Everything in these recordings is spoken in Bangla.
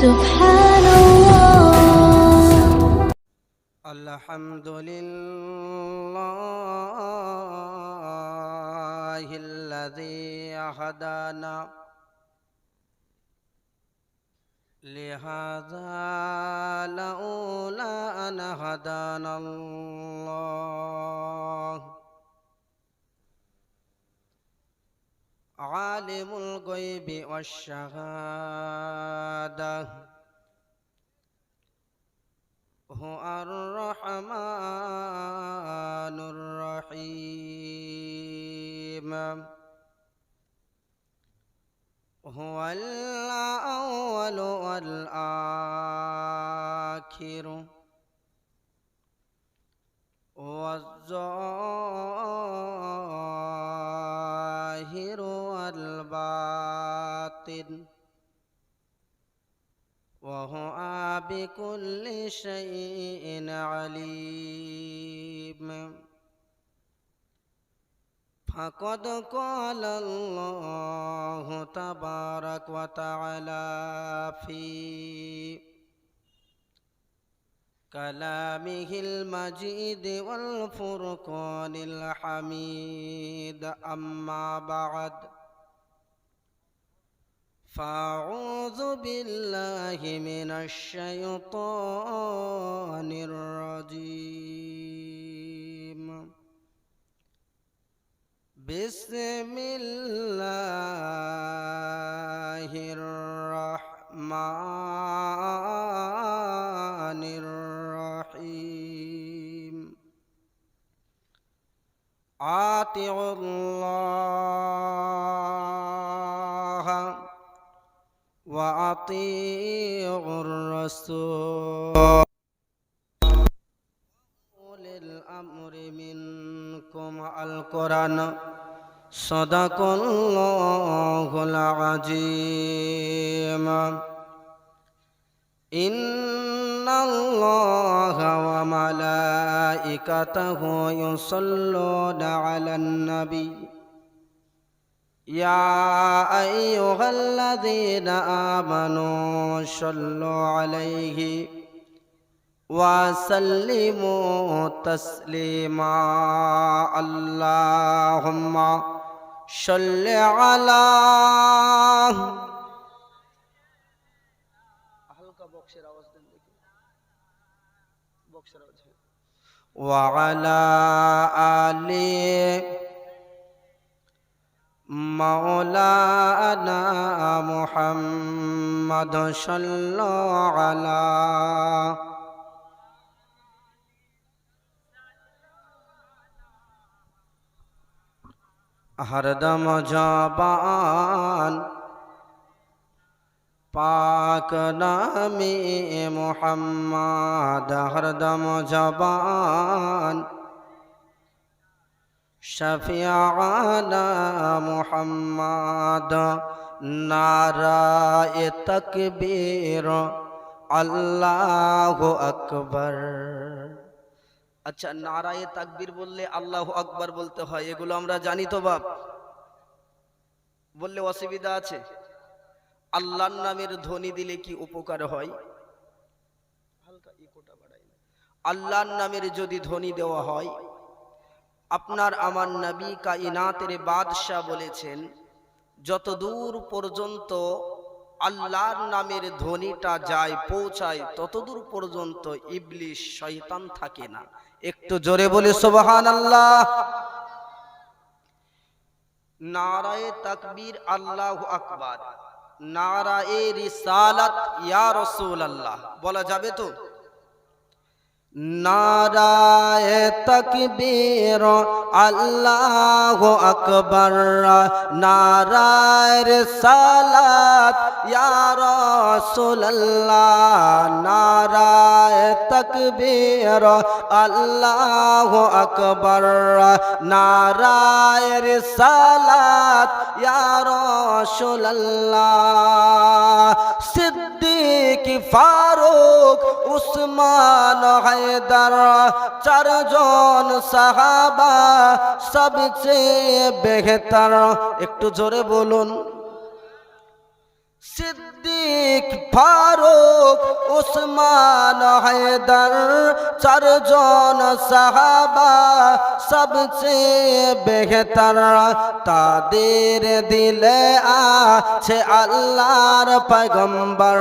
سبحان الله. الحمد لله الذي هدانا لهذا لولا أن هدانا الله عالم الغيب والشهادة هو الرحمن الرحيم هو الأول والآخر والظاهر والباطن وهو بكل شيء عليم. فقد قال الله تبارك وتعالى في كلامه المجيد والفرقان الحميد. أما بعد فأعوذ بالله من الشيطان الرجيم. بسم الله الرحمن الرحيم. أطيعوا الله وأطيعوا الرسول أولي الأمر منكم. القرآن. صدق الله العظيم. إن الله وملائكته يصلون على النبي يا أيها الذين آمنوا صلوا عليه وسلموا تسليما. اللهم صل على وعلى آل مولانا محمد صلى على हरदम जबान पाक नामे मुहम्मद. हरदम जबान शफियाना मुहम्मद. नाराए तकबीर अल्लाहु अकबर. আচ্ছা, নারায়ে তাকবীর বললে আল্লাহু আকবার বলতে হয়, এগুলো আমরা জানি তো বাপ? বললে অসুবিধা আছে? আল্লাহর নামের ধ্বনি দিলে কি উপকার হয়? হালকা ইকোটা বাড়াই। আল্লাহর নামের যদি ধ্বনি দেওয়া হয়, আপনার আমার নবী কায়নাতের বাদশা বলেছেন, যত দূর পর্যন্ত আল্লাহর নামের ধ্বনিটা যায় পৌঁছায় ততদূর পর্যন্ত ইবলিশ শয়তান থাকে না। একটু জোরে বলি সুবহানাল্লাহ। নারায়ে তাকবীর আল্লাহু আকবার, নারায়ে রিসালাত ইয়া রাসূলুল্লাহ বলা যাবে তো? নারায়ে তাকবীর আল্লাহু আকবার, নারায়ে রিসালাত ইয়া রাসূলুল্লাহ। নারায়ে তাকবীর আল্লাহু আকবার, নারায়ে রিসালাত ইয়া রাসূলুল্লাহ। সিদ্দিক ফারুক উসমান হায়দার চারজন সাহাবা সবচেয়ে বেহতর। একটু জোরে বলুন। সিদ্দিক সিদ্দিক ফারুক উসমান হায়দার চারজন সাহাবা সবচেয়ে বেহতর তাদের দিলে আছে আল্লাহর পয়গম্বর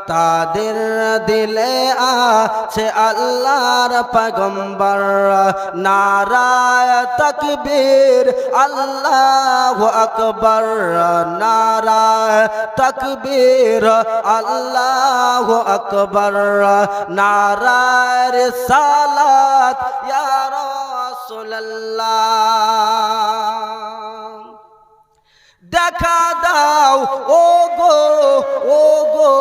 তাদের দিলে আছে আল্লাহর পয়গম্বর নারায়ে তাকবীর আল্লাহু আকবার নারায়ে তাকবীর আল্লাহু আকবার নারায়ে রিসালাত ইয়া রাসূলুল্লাহ দেখা দাও ও গো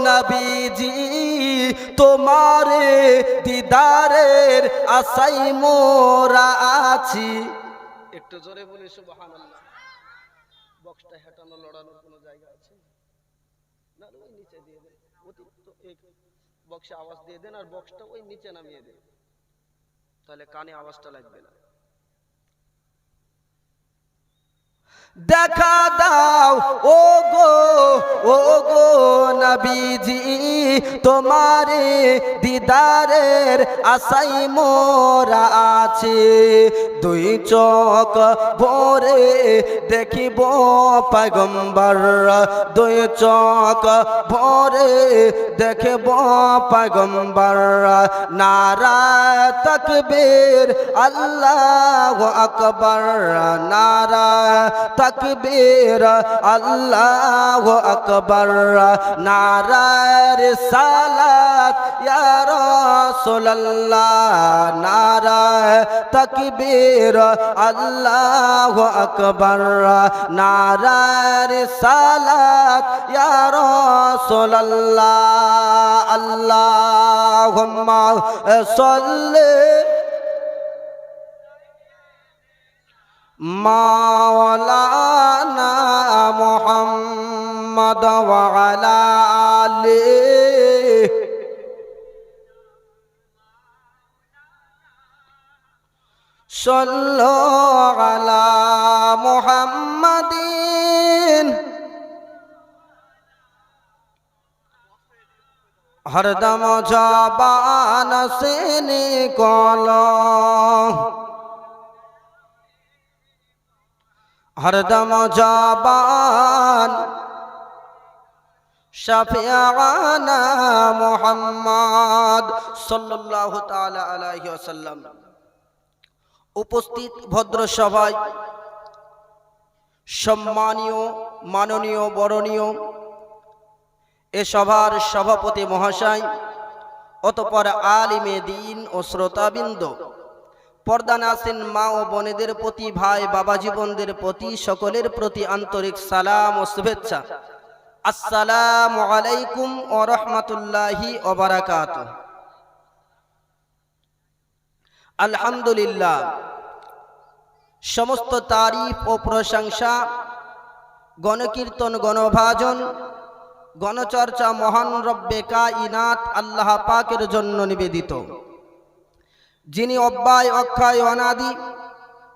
নবীজি তোমারে দিদারের আশায় মোরা আছি একটু জোরে বলি সুবহানাল্লাহ বক্সটা হেটানো লড়ানোর কোনো জায়গা আছে না ওই নিচে দিয়ে দেন অতিরিক্ত এক বক্সে আওয়াজ দিয়ে দেন আর বক্সটা ওই নিচে নামিয়ে দেন তাহলে কানে আওয়াজটা লাগবে না দেখা দাও ও গো নবীজি তোমারে দিদারের আশায় মোরা আছে দুই চোখ ভরে দেখিব পয়গম্বর দুই চোখ ভরে দেখিব পয়গম্বর নারায়ে তাকবীর আল্লাহু আকবার নারায়ে তাকবীর আল্লাহু আকবার নারায়ে রিসালাত ইয়া রাসূলুল্লাহ নারায়ে তাকবীর আল্লাহু আকবার নারায়ে রিসালাত ইয়া রাসূলুল্লাহ আল্লাহুম্মা সাল্লি মাওলানা মুহাম্মদ ওয়া আলা আলিহি সাল্লু আলা মুহাম্মাদিন হরদম জবান সে নিকলো হরদম জবান শাফিয়ানা মুহাম্মদ সাল্লাল্লাহু তাআলা আলাইহি ওয়াসাল্লাম উপস্থিত ভদ্র সভায় সম্মানীয় মাননীয় বরণীয় এ সভার সভাপতি মহাশয় অতঃপর আলিমে দ্বীন ও শ্রোতাবৃন্দ পর্দানাসীন মা ও বোনেদের প্রতি ভাই বাবা জীবনদের প্রতি সকলের প্রতি আন্তরিক সালাম ও শুভেচ্ছা আসসালামু আলাইকুম ওয়া রাহমাতুল্লাহি ওয়া বারাকাতুহু আলহামদুলিল্লাহ সমস্ত তারিফ ও প্রশংসা গণকীর্তন গণভাজন গণচর্চা মহান রব্বে কায়নাত আল্লাহ পাকের জন্য নিবেদিত যিনি অব্যয় অক্ষয় অনাদি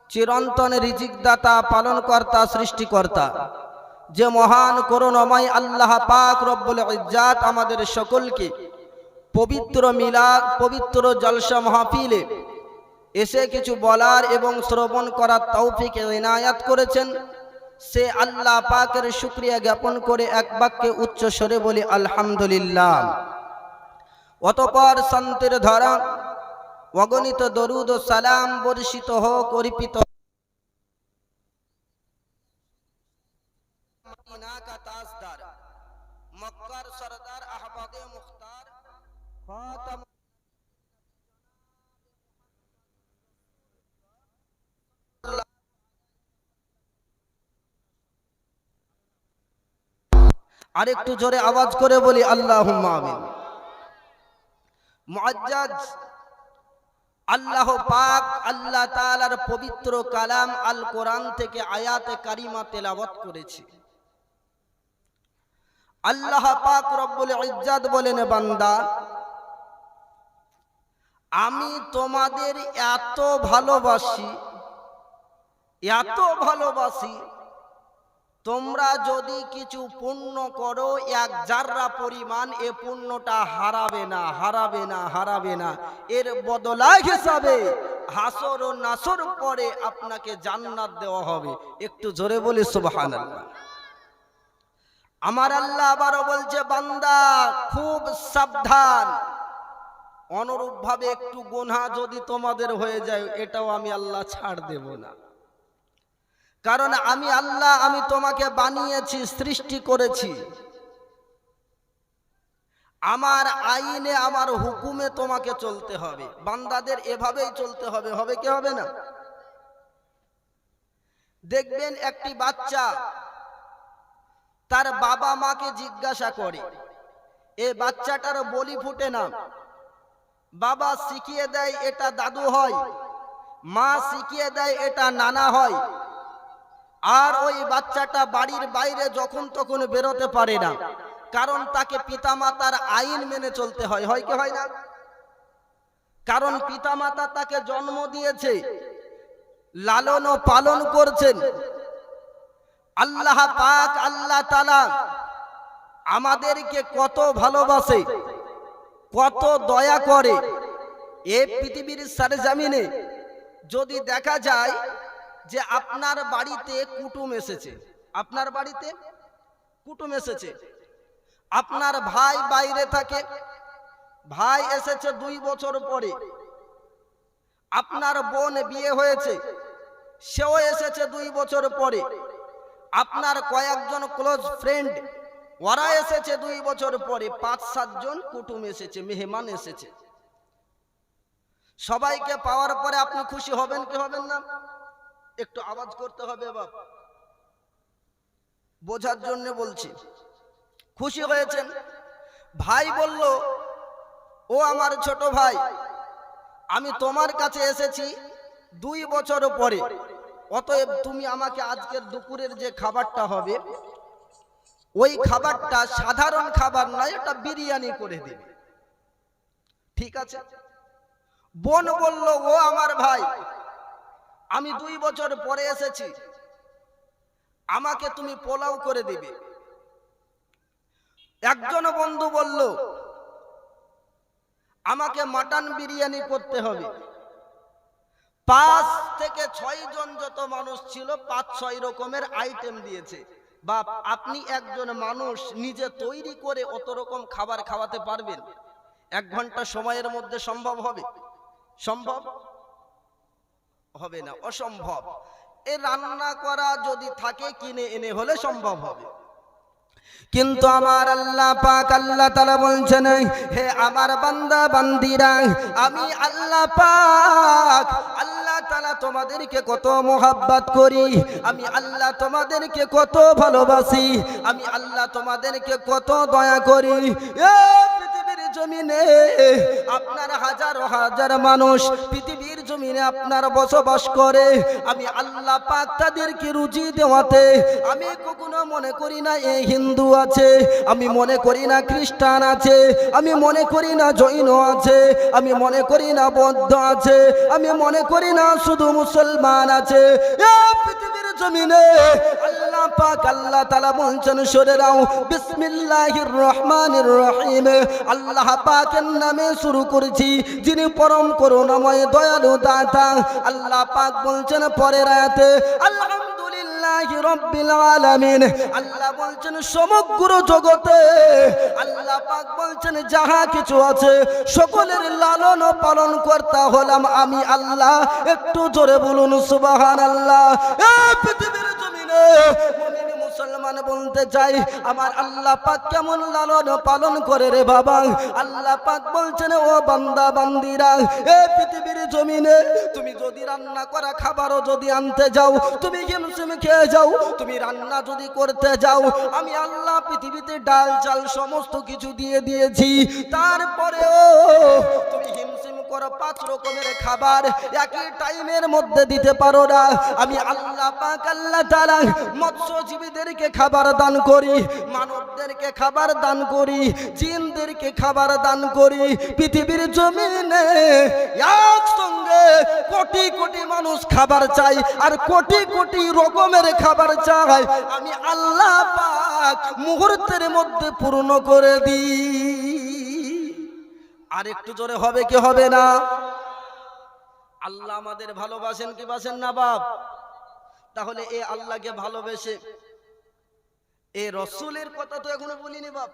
চিরন্তন রিজিকদাতা পালনকর্তা সৃষ্টিকর্তা যে মহান করুণাময় আল্লাহ পাক রব্বুল ইজ্জাত আমাদের সকলকে পবিত্র মিলাদ পবিত্র জলসা মাহফিলে এসে কিছু বলার এবং শ্রবণ করার তৌফিক ইনায়াত করেছেন সে আল্লাহ পাকের শুকরিয়া জ্ঞাপন করে এক বাক্যে উচ্চ স্বরে বলি আলহামদুলিল্লাহ অতঃপর শান্তির ধারা অগণিত দরুদ ও সালাম বর্ষিত হোক অর্পিত মদিনা কা তাজদার মক্কার সরদার আহমদে মুখতার খাতাম আরেকটু জোরে আওয়াজ করে বলি আল্লাহুম্মা আমিন মুআজ্জাজ আল্লাহ পাক আল্লাহ তাআলার পবিত্র কালাম আল কোরআন থেকে আয়াতে কারিমা তেলাওয়াত করেছে আল্লাহ পাক রব্বুল ইজ্জাত বলেন বান্দা আমি তোমাদের এত ভালোবাসি তোমরা যদি কিছু পুণ্য করো এক জাররা পরিমাণ, এ পুণ্যটা হারাবে না, হারাবে না, হারাবে না। এর বদলা হিসাবে হাসর ও নাসর পরে আপনাকে জান্নাত দেওয়া হবে। একটু জোরে বলি সুবহানাল্লাহ। আমার আল্লাহ আবারও বলছে, বান্দা খুব সাবধান, অনুরূপ ভাবে একটু গুনাহ যদি তোমাদের হয়ে যায়, এটাও আমি আল্লাহ ছাড় দেব না। কারণ আমি আল্লাহ, আমি তোমাকে বানিয়েছি, সৃষ্টি করেছি, আমার আইনে, আমার হুকুমে তোমাকে চলতে হবে। বান্দাদের এভাবেই চলতে হবে, হবে কি হবে না? দেখবেন একটি বাচ্চা তার বাবা মাকে জিজ্ঞাসা করে, এ বাচ্চাটার বলি ফুটে না, বাবা শিখিয়ে দেয় এটা দাদু হয়, মা শিখিয়ে দেয় এটা নানা হয়, আর ওই বাচ্চাটা বাড়ির বাইরে যখন তখন বেরোতে পারে না, কারণ তাকে পিতামাতার আইন মেনে চলতে হয়। হয় কি হয় না? কারণ পিতামাতা তাকে জন্ম দিয়েছে, লালন ও পালন করছেন। আল্লাহ পাক, আল্লাহ তাআলা আমাদেরকে কত ভালোবাসে, কত দয়া করে। এই পৃথিবীর সরজমিনে যদি দেখা যায় যে আপনার বাড়িতে কুটুম এসেছে, আপনার বাড়িতে কুটুম এসেছে, আপনার ভাই বাইরে থাকে, ভাই এসেছে 2 বছর পরে, আপনার বোন বিয়ে হয়েছে, সেও এসেছে 2 বছর পরে, আপনার কয়েকজন ক্লোজ ফ্রেন্ড ওরা এসেছে 2 বছর পরে, 5-7 জন কুটুম এসেছে, মেহমান এসেছে। সবাইকে পাওয়ার পরে আপনি খুশি হবেন কি হবেন না? একটু আওয়াজ করতে হবে বাপ, বোঝার জন্য বলছি। খুশি হয়েছেন? ভাই বলল, ও আমার ছোট ভাই, আমি তোমার কাছে এসেছি 2 বছর পরে, অতএব তুমি আমাকে আজকের দুপুরের যে খাবারটা হবে, ওই খাবারটা সাধারণ খাবার নয়, এটা বিরিয়ানি করে দিবে, ঠিক আছে? বোন বলল, ও আমার ভাই, আমি 2 বছর পরে এসেছি, আমাকে তুমি পোলাও করে দিবে। একজন বন্ধু বলল, আমাকে মাটন বিরিয়ানি করতে হবে। 5 থেকে 6 জন যত মানুষ ছিল, 5-6 রকমের আইটেম দিয়েছে। বাপ, আপনি একজন মানুষ নিজে তৈরি করে অত রকম খাবার খাওয়াতে পারবেন? 1 ঘন্টা সময়ের মধ্যে সম্ভব হবে? সম্ভব হবে না, অসম্ভব। এ রান্না করা যদি থাকে, কিনে এনে হলে সম্ভব হবে। কিন্তু আমার আল্লাহ পাক, আল্লাহ তাআলা বলছেন, হে আমার বান্দা বান্দিরা, আমি আল্লাহ পাক, আল্লাহ তাআলা তোমাদেরকে কত মোহাব্বত করি, আমি আল্লাহ তোমাদেরকে কত ভালোবাসি, আমি আল্লাহ তোমাদেরকে কত দয়া করি। পৃথিবীর জমিনে আপনার হাজার হাজার মানুষ পৃথিবীর জমিনে আপনার বসবাস করে, আমি আল্লাহ পাক তাদেরকে রুজি দেওয়াতে আমি কখনো মনে করি না এই হিন্দু আছে, আমি মনে করি না খ্রিস্টান আছে, আমি মনে করি না জৈন আছে, আমি মনে করি না বৌদ্ধ আছে, আমি মনে করি না শুধু মুসলমান আছে। পৃথিবীর জমিনে আল্লাহ পাক, আল্লাহ তাআলা বলছেন, সরে দাও, বিসমিল্লাহির রহমানির রহিম, আল্লাহ পাকের নামে শুরু করেছি, যিনি পরম করুণাময় দয়ালু দাতা। আল্লাহ পাক বলছেন পরের আয়াতে, আলহামদুলিল্লাহি রাব্বিল আলামিন, আল্লাহ বলছেন সমগ্র জগতে, আল্লাহ পাক বলছেন যাহা কিছু আছে সকলের লালন ও পালন কর্তা হলাম আমি আল্লাহ। একটু জোরে বলুন সুবহানাল্লাহ। পৃথিবীর জমিনে মুমিন মুসলমান বলতে চাই, আমার আল্লাহ পাক কেমন লালন পালন করে রে বাবা। আল্লাহ পাক বলছেন, ও বান্দা বান্দিরা, এই পৃথিবীর জমিনে তুমি যদি রান্না করা খাবারও যদি আনতে যাও, তুমি হিমশিম খেয়ে যাও, তুমি রান্না যদি করতে যাও, আমি আল্লাহ পৃথিবীতে ডাল চাল সমস্ত কিছু দিয়ে দিয়েছি, তারপরেও তুমি হিমশিম পর 5 রকমের খাবার একই টাইমের মধ্যে দিতে পারো না। আমি আল্লাহ পাক আল্লাহ তাআলা মৎস্যজীবীদেরকে খাবার দান করি, মানবদেরকে খাবার দান করি, জিনদেরকে খাবার দান করি। পৃথিবীর জমিনে একসঙ্গে কোটি কোটি মানুষ খাবার চাই, আর কোটি কোটি রকমের খাবার চাই। আমি আল্লাহ পাক মুহূর্তের মধ্যে পূর্ণ করে দিই। আর একটু জোরে হবে কি হবে না? আল্লাহ আমাদের ভালোবাসেন কি বাসেন না বাপ? তাহলে এই আল্লাহকে ভালোবেসে এই রসুলের কথা তো এখনো বলিনি বাপ।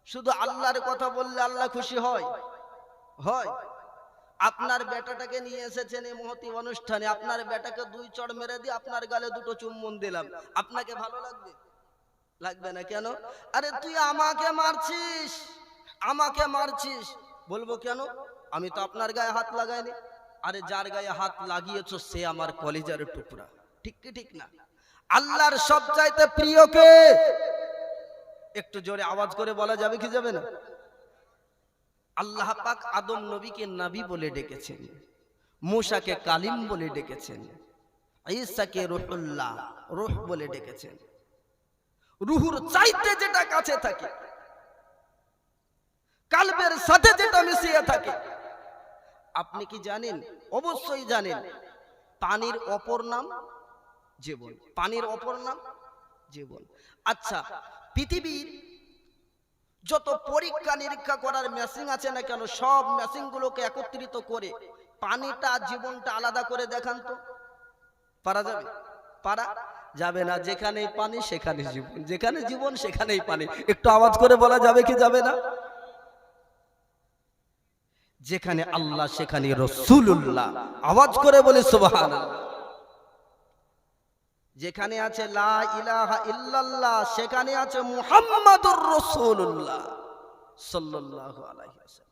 শুধু আল্লাহর কথা বললে আল্লাহ খুশি হয়? হয়? আপনার বেটাটাকে নিয়ে এসেছেন এই মহতি অনুষ্ঠানে, আপনার বেটাকে 2 চড় মেরে দিয়ে আপনার গালে 2টো চুম্বন দিলাম, আপনাকে ভালো লাগবে? লাগবে না। কেন? আরে তুই আমাকে মারছিস, আমাকে মারছিস। বলবো কেন? আমি তো আপনার গায়ে হাত লাগাইনি। আরে যার গায়ে হাত লাগিয়েছো সে আমার কলিজার টুকরা। ঠিক কি ঠিক না? আল্লাহর সবচাইতে প্রিয় কে? একটু জোরে আওয়াজ করে বলা যাবে কি যাবে না? আল্লাহ পাক আদম নবীকে নবী বলে ডেকেছেন, মূসাকে কালিম বলে ডেকেছেন, ঈসাকে রূহুল্লাহ রূহ বলে ডেকেছেন। রুহুর চাইতে যেটা কাছে থাকে, কালবের সাথে যেটা মিশিয়ে থাকে। আপনি কি জানেন? অবশ্যই জানেন, পানির অপর নাম জীবন। পানির অপর নাম জীবন। আচ্ছা, পৃথিবীর যত পরীক্ষা নিরীক্ষা করার মেশিন আছে না কেন, সব মেশিনগুলোকে একত্রিত করে পানিটা জীবনটা আলাদা করে দেখান তো। পারা যাবে? পারা যাবে না। যেখানেই পানি সেখানে জীবন, যেখানে জীবন সেখানেই পানি। একটু আওয়াজ করে বলা যাবে কি যাবে না? যেখানে আল্লাহ সেখানে রাসূলুল্লাহ। আওয়াজ করে বলে সুবহানাল্লাহ। যেখানে আছে লা ইলাহা ইল্লাল্লাহ সেখানে আছে মুহাম্মাদুর রাসূলুল্লাহ সাল্লাল্লাহু আলাইহি ওয়াসাল্লাম।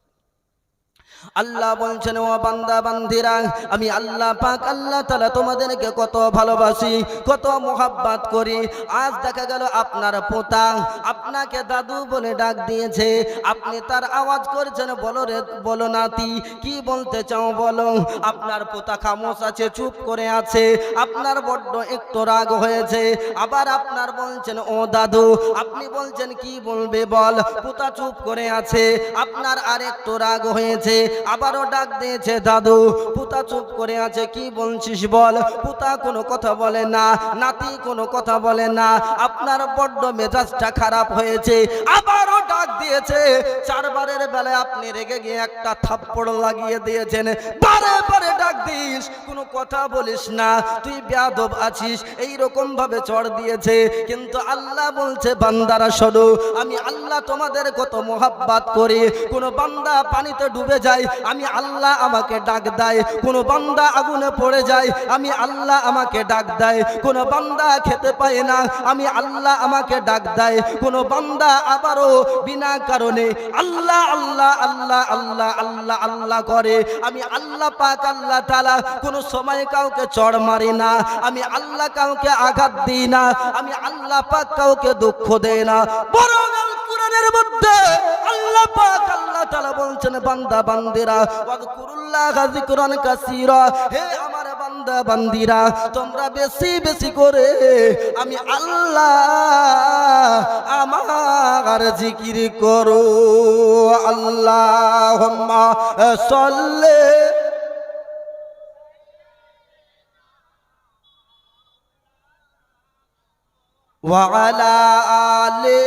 আল্লাহ বলছেন, ও বান্দা বান্দিরা, আমি আল্লাহ পাক আল্লাহ তাআলা তোমাদেরকে কত ভালোবাসি, কত মোহাব্বত করি। আজ দেখা গেল আপনার পোতা আপনাকে দাদু বলে ডাক দিয়েছে, আপনি তার আওয়াজ করছেন, বলো রে বলো নাতি কি বলতে চাও বলো। আপনার পোতা খামোশ আছে, চুপ করে আছে, আপনার বড্ড একটু রাগ হয়েছে। আবার আপনার বলছেন ও দাদু, আপনি বলছেন কি বলবে বল। পোতা চুপ করে আছে, আপনার আর একটু রাগ হয়েছে, আবারও ডাক দিয়েছে দাদু। পুতা চুপ করে আছে, কি বলছিস বল। পুতা কোনো কথা বলে না, নাতি কোনো কথা বলে না। আপনার বড্ড মেজাজটা খারাপ হয়েছে, আবারও ডাক দিয়েছে। 4 বারের বেলায় আপনি রেগে গিয়ে একটা থাপ্পড় লাগিয়ে দিয়েছেন। বারে বারে ডাক দিস, কোনো কথা বলিস না, তুই বেয়াদব আছিস, এই রকম ভাবে চড় দিয়েছে। কিন্তু আল্লাহ বলছে, বান্দারা শোনো, আমি আল্লাহ তোমাদের কত মোহাব্বত করি। কোন বান্দা পানিতে ডুবে যায়, আমি আল্লাহ আমাকে ডাক দেয়। কোন বান্দা আগুনে পড়ে যায়, আমি আল্লাহ আমাকে ডাক দেয়। কোন বান্দা খেতে পায় না, আমি আল্লাহ আমাকে ডাক দেয়। কোন বান্দা আবারও বিনা কারণে আল্লাহ আল্লাহ আল্লাহ আল্লাহ আল্লাহ আল্লাহ করে, আমি আল্লাহ পাক আল্লাহ তাআলা কোন সময় কাউকে চড় মারি না, আমি আল্লাহ কাউকে আঘাত দিই না, আমি আল্লাহ পাক কাউকে দুঃখ দেই না। বরং কোরআনের মধ্যে আল্লাহ পাক আল্লাহ তাআলা বলছেন, বান্দা বান্দিরা ওয়াজকুরুল্লাহ যিকরান কাসীরা, হে আমার বান্দা বান্দিরা তোমরা বেশি বেশি করে আমি আল্লাহ আমার জিকির করো। আল্লাহুম্মা সাল্লি ওয়া আলা আলি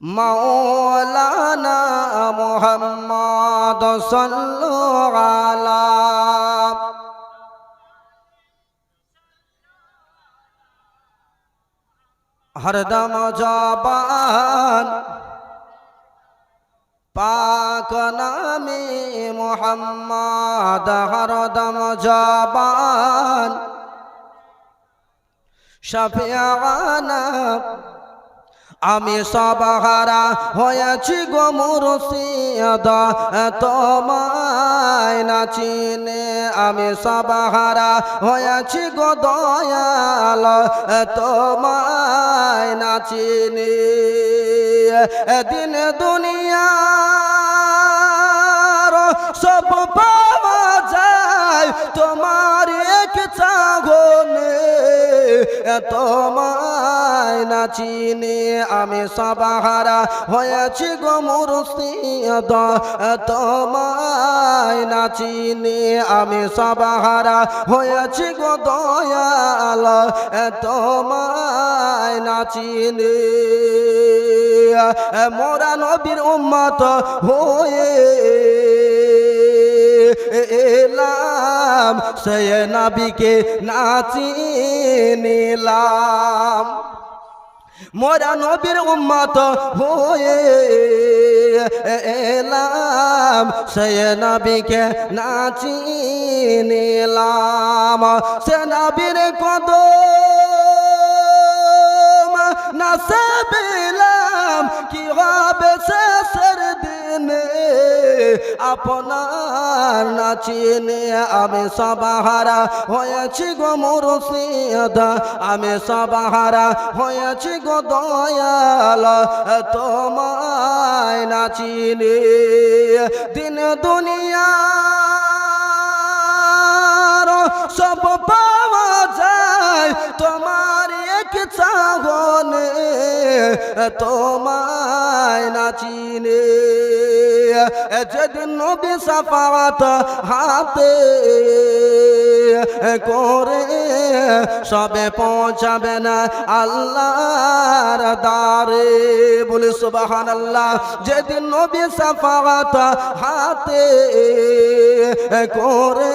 মাওলানা মুহাম্মদ সাল্লাল্লাহু আলা হরদম জবান পাক নামে মুহাম্মদ, হরদম জবান শাফিয়ানা। আমি সবহারা হয়েছি গো মুর্শিদ তোমায় না চিনে, আমি সবহারা হয়েছি গো দয়াল তোমায় না চিনে। দিন দুনিয়া সব পাওয়া যায় তোমার এক চাহনে তোমায় না চিনে আমি সবাহারা হয়েছি গো মুর্শিদ তোমায় না চিনে আমি সবাহারা হয়েছি গো দয়াল তোমায় না চিনে মোরা নবীর উম্মত হয়ে এলাম সে নবীকে না চিনিলাম মোরা নবীর উম্মত হয়ে এলাম সে নবীকে না চিনিলাম সে নবীর কদম না পেলাম কি হবে শেষের দিনে আপনার না চিনে আমি সবাহারা হয়েছি গো মুর্শিদ আমি সবাহারা হয়েছি গো দয়াল তোমায় না চিনে দিন দুনিয়ার সব পাওয়া যায় তোমার এক চাহনে তোমায় না চিনে যেদিন নবী সাফাওয়াত হাতে করে সবে পৌঁছাবে না আল্লাহর দারে বলে সুবহানাল্লাহ যেদিন নবী সাফাওয়াত হাতে করে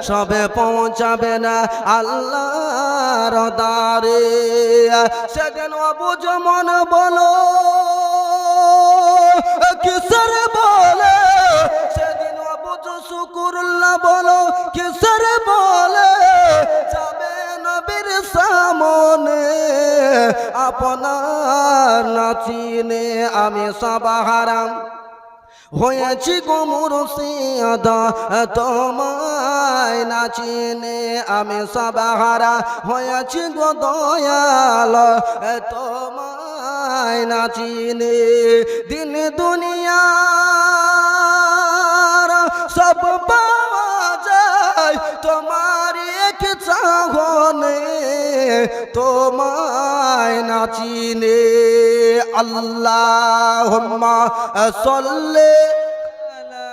সবে পৌঁছাবে না আল্লাহর দারে সেদিন অবুঝ মন বলো কিসের বলে সেদিন অবুঝ শুকুরুল্লাহ বলো কিসের বলে যাবে নবীর সামনে আপনার না চিনে আমি সবাহারা হয়েছি গো মুর্শিদ তোমায় না চিনে আমি সবাহারা হয়েছি গো দয়াল তোমায় না চিনে দিন দুনিয়ার সব পাওয়া যায় তোমার এক চাহনে তোমায় না চিনে আল্লাহুম্মা সাল্লি আলা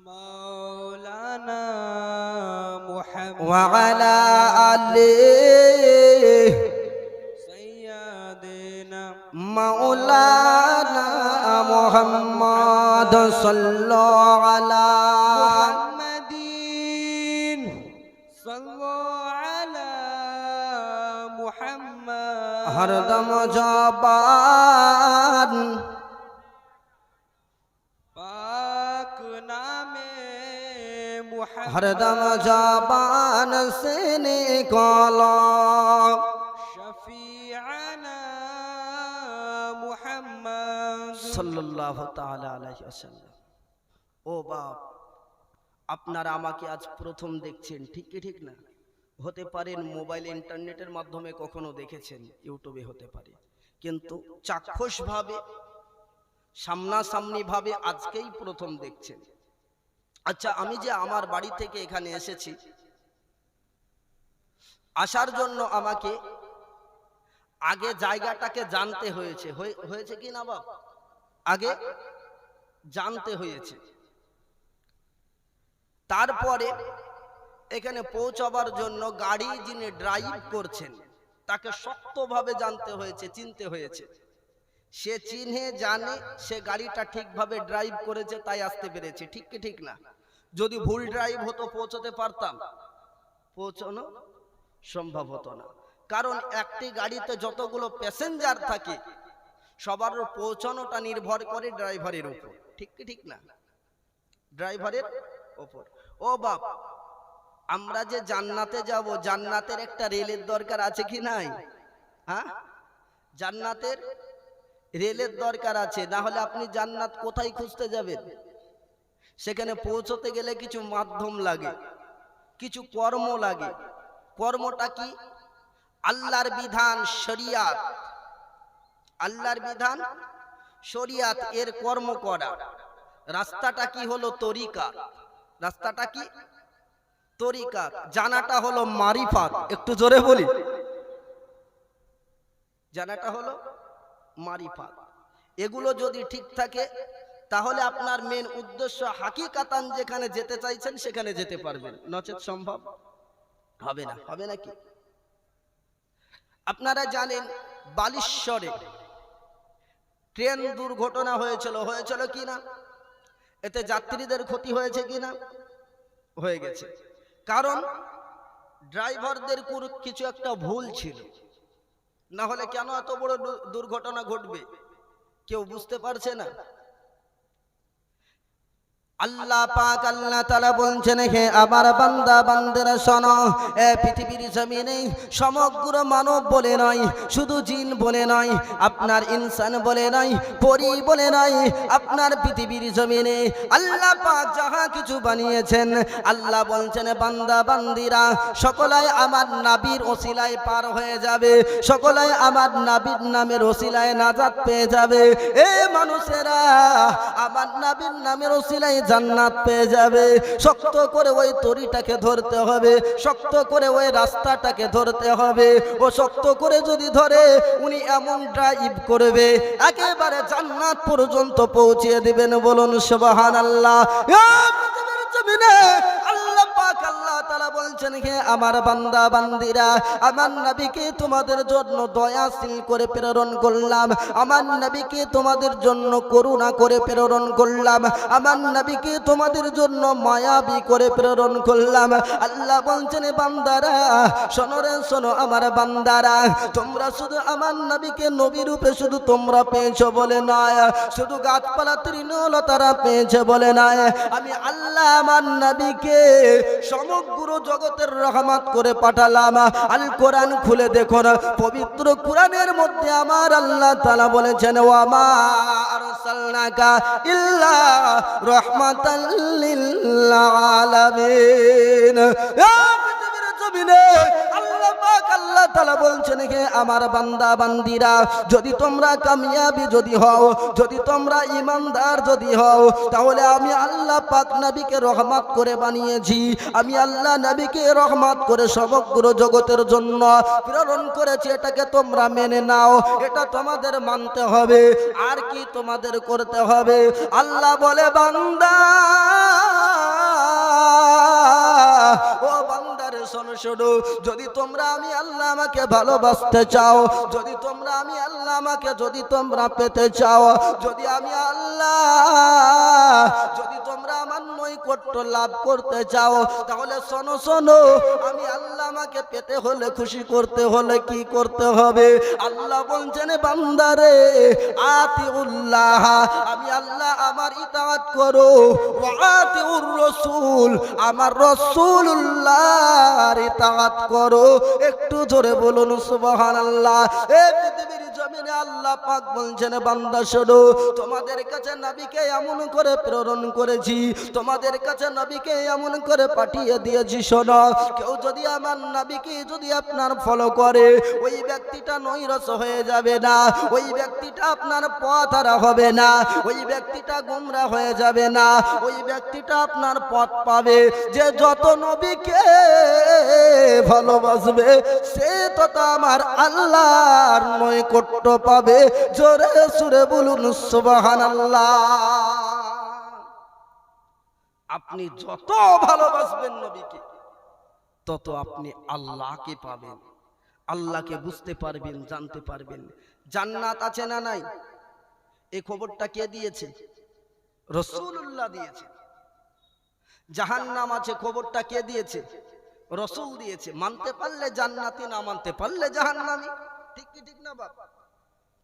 মাওলানা মুহাম্মদ ওয়া আলা আলিহি সাইয়্যিদিনা মাওলানা মুহাম্মদ সাল্লাল্লাহু আলা মুহাম্মাদিন সাল্লাল্লাহু আলা মুহাম্মদ হরদম জবান পাক নামে মুহাম্মদ হরদম জবান से निकालो शफीअना मुहम्मद सल्लल्लाहु ताला अलैहि वसल्लम ও বাপ আপনারা আমাকে আজ প্রথম দেখছেন ঠিক কি ঠিক না হতে পারেন মোবাইল ইন্টারনেটের মাধ্যমে কখনো দেখেছেন ইউটিউবে হতে পারে কিন্তু চাক্ষুষভাবে সামনাসামনি ভাবে আজকেই প্রথম দেখছেন আচ্ছা আমি যে আমার বাড়ি থেকে এখানে এসেছি আসার জন্য আমাকে আগে জায়গাটাকে জানতে হয়েছে হয়েছে কি না বাপ আগে জানতে হয়েছে তারপরে এখানে পৌঁছাবার জন্য গাড়ি যিনি ড্রাইভ করছেন তাকে শক্তভাবে জানতে হয়েছে চিনতে হয়েছে সে চিনে জানে সে গাড়িটা ঠিকভাবে ড্রাইভ করেছে তাই আসতে পেরেছে ঠিক কি ঠিক না যদি ভুল ড্রাইভ হতো পৌঁছতে পারতাম পৌঁছানো সম্ভব হতো না কারণ একটি গাড়িতে যতগুলো প্যাসেঞ্জার থাকে সবার পৌঁছানোটা নির্ভর করে ড্রাইভারের উপর ঠিক কি ঠিক না ড্রাইভারের উপর ও বাপ আমরা যে জান্নাতে যাব জান্নাতের একটা রেলের দরকার আছে কি নাই হ্যাঁ জান্নাতের রেলের দরকার আছে না হলে আপনি জান্নাত কোথায় খুঁজতে যাবেন সেখানে পৌঁছতে গেলে কিছু মাধ্যম লাগে কিছু কর্ম লাগে কর্মটা কি আল্লাহর বিধান শরিয়াত আল্লাহর বিধান শরিয়াত এর কর্ম করা। রাস্তাটা কি হলো তরিকা, রাস্তাটা কি তরিকা, জানাটা হলো মারিফাত। একটু জোরে বলি, জানাটা হলো মারিফাত। এগুলো যদি ঠিক থাকে তাহলে আপনার মেন উদ্দেশ্য হাকিকাতান যেখানে যেতে চাইছেন সেখানে যেতে পারবেন, নচেত সম্ভব হবে না। হবে নাকি? আপনারা জানেন বালিশ্বরে ট্রেন দুর্ঘটনা হয়েছিল, হয়েছিল কি না? এতে যাত্রীদের ক্ষতি হয়েছে কি না? হয়ে গেছে। কারণ ড্রাইভারদের কিছু একটা ভুল ছিল, না হলে কেন এত বড় দুর্ঘটনা ঘটবে কেউ বুঝতে পারছে না। আল্লাহ পাক আল্লাহ তাআলা বলছেন, হে আমার বান্দা বান্দারা শোনো, এই পৃথিবীর জমিনে সমগ্র মানব বলে নয়, শুধু জিন বলে নয়, আপনার ইনসান বলে নয়, পরী বলে নয়, আপনার পৃথিবীর জমিনে আল্লাহ পাক যাহা কিছু বানিয়েছেন, আল্লাহ বলছেন বান্দা বান্দিরা সকলাই আমার নবীর ওসিলায় পার হয়ে যাবে, সকলাই আমার নবীর নামের ওসিলায় নাজাত পেয়ে যাবে। এ মানুষেরা আমার নবীর নামের ওসিলায় জান্নাত পেয়ে যাবে। শক্ত করে ওই তরিটাকে ধরতে হবে, শক্ত করে ওই রাস্তাটাকে ধরতে হবে। ও শক্ত করে যদি ধরে উনি এমন ড্রাইভ করবে একেবারে জান্নাত পর্যন্ত পৌঁছিয়ে দিবেন। বলুন সুবহানাল্লাহ। আল্লাহ পাক আল্লাহ তাআলা বলছেন, হে আমার বান্দা বান্দিরা আমার নবীকে তোমাদের জন্য দয়াশীল করে প্রেরণ করলাম, আমার নবীকে তোমাদের জন্য করুণা করে প্রেরণ করলাম, আমার নবীকে তোমাদের জন্য মায়াবী করে প্রেরণ করলাম। আল্লাহ বলছেন বান্দারা শোনো রে শোনো আমার বান্দারা, তোমরা শুধু আমার নবীকে নবী রূপে শুধু তোমরা পেয়েছো বলে নয়, শুধু গাছপালা তৃণলতারা পেয়েছে বলে নয়, আমি আল্লাহ আমার নবীকে সমগ্র জগতের রহমত করে পাঠালাম। আল কোরআন খুলে দেখো না, পবিত্র কোরআনের মধ্যে আমার আল্লাহ তাআলা বলেছেন, ওয়া মা আরসালনাকা ইল্লা রাহমাতাল লিল আলামিন। পৃথিবীর জমিনে আল্লাহ পাক আল্লাহ তাআলা বলছেন, হে আমার বান্দা বান্দিরা যদি তোমরা কামিয়াবি যদি হও, যদি তোমরা ঈমানদার যদি হও, তাহলে আমি আল্লাহ পাক নবীকে রহমত করে বানিয়েছি, আমি আল্লাহ নবীকে রহমত করে সমগ্র জগতের জন্য প্রেরণ করেছি। এটাকে তোমরা মেনে নাও, এটা তোমাদের মানতে হবে। আর কি তোমাদের করতে হবে? আল্লাহ বলে বান্দা ও বান্দারে শোনো শোনো, যদি তোমরা আমি আল্লাহ আমাকে ভালোবাসতে চাও, যদি তোমরা আমি আল্লাহ আমাকে যদি তোমরা পেতে চাও, যদি আমি আল্লাহ যদি তোমরা আমার নৈকট্য লাভ করতে চাও, তাহলে শোনো শোনো, আমি আল্লাহ আমাকে পেতে হলে খুশি করতে হলে কি করতে হবে? আল্লাহ বলছেন বান্দারে আতিউল্লাহ, আমি আল্লাহ আমার ইতাআত করো, ওয়া আতিউর রাসূল, আমার রাসূলুল্লাহর ইতাআত করো। একটু জোরে বলুন সুবহানাল্লাহ। এই পৃথিবীর জমিনে আল্লাহ পাক বলছেন বান্দা শোনো, তোমাদের কাছে নবীকে এমন করে প্রেরণ করেছি, তোমাদের কাছে নবীকে এমন করে পাঠিয়ে দিয়েছি। শোনো, কেউ যদি আমার নবীকে যদি আপনার ফলো করে, ওই ব্যক্তিটা নৈরাশ হয়ে যাবে না, ওই ব্যক্তিটা আপনার পথ হারা হবে না, ওই ব্যক্তিটা গোমরা হয়ে যাবে না, ওই ব্যক্তিটা আপনার পথ পাবে। যে যত নবীকে ভালোবাসবে সে তত আমার আল্লাহর নৈকট্য পাবে। জোরে সুরে বলুন সুবহানাল্লাহ। আপনি যত ভালোবাসবেন নবীকে তত আপনি আল্লাহকে পাবেন, আল্লাহকে বুঝতে পারবেন, জানতে পারবেন। জান্নাত আছে না নাই? এই খবরটা কে দিয়েছে? রাসূলুল্লাহ দিয়েছে। জাহান্নাম আছে, খবরটা কে দিয়েছে? রাসূল দিয়েছে। মানতে পারলে জান্নাতি, না মানতে পারলে জাহান্নামী। ঠিক কি ঠিক না বাবা?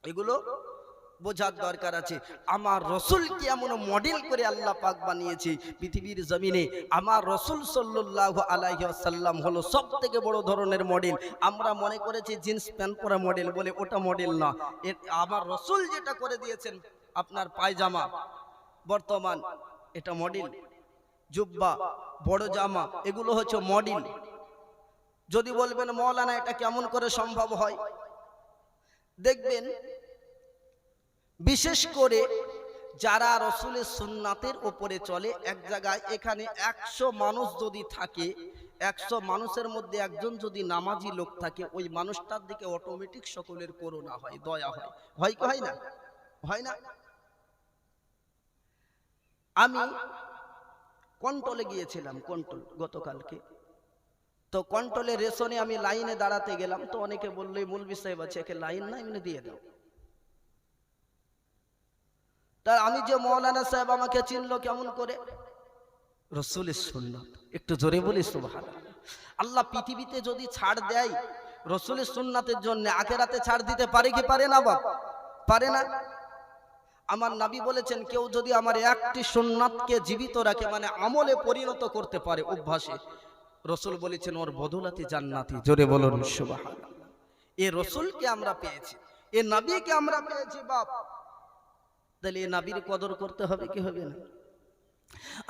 এগুলো বোঝার দরকার আছে। আমার রাসূলকে এমন মডেল করে আল্লাহ পাক বানিয়েছে পৃথিবীর জমিনে। আমার রাসূল সাল্লাল্লাহু আলাইহি ওয়াসাল্লাম হলো সবথেকে বড় ধরনের মডেল। আমরা মনে করেছি জিন্স প্যান্ট পরা মডেল বলে, ওটা মডেল না। আমার রাসূল যেটা করে দিয়েছেন আপনার পায়জামা বর্তমান, এটা মডেল। জুব্বা, বড় জামা, এগুলো হচ্ছে মডেল। যদি বলবেন মাওলানা এটা কেমন করে সম্ভব হয়, দেখবেন বিশেষ করে যারা রসুলের সুন্নাতের ওপরে চলে, এক জায়গায় এখানে 100 মানুষ যদি থাকে, 100 মানুষের মধ্যে একজন যদি নামাজি লোক থাকে, ওই মানুষটার দিকে অটোমেটিক সকলের করুণা হয়, দয়া হয়। হয় কি হয় না? হয় না? আমি কন্ট্রোলে গিয়েছিলাম, কন্ট্রোল গতকালকে। তো কন্ট্রোলে রেশনে আমি লাইনে দাঁড়াতে গেলাম, তো অনেকে বললো মৌলভী সাহেব আছে, একে লাইন না এমনি দিয়ে দাও। তা আমি যে মৌলানা সাহেব আমাকে চিনলো কেমন করে? রসুলের সুন্নাত। একটু জোরে বলি সুবহানাল্লাহ। আল্লাহ পৃথিবীতে যদি ছাড় দেয় রসুলের সুন্নাতের জন্য, আখিরাতে ছাড় দিতে পারে কি পারে না? বাপ পারে না? আমার নবী বলেছেন, কেউ যদি আমার একটি সুন্নাতকে জীবিত রাখে, মানে আমলে পরিণত করতে পারে, অভ্যাসে, রসুল বলেছেন ওর বদলাতে জান্নাতি। জোরে বলুন সুবহানাল্লাহ। এই রসুলকে আমরা পেয়েছি, এই নবীকে আমরা পেয়েছি বাপ। তাহলে এই নবীর কদর করতে হবে কি হবে না?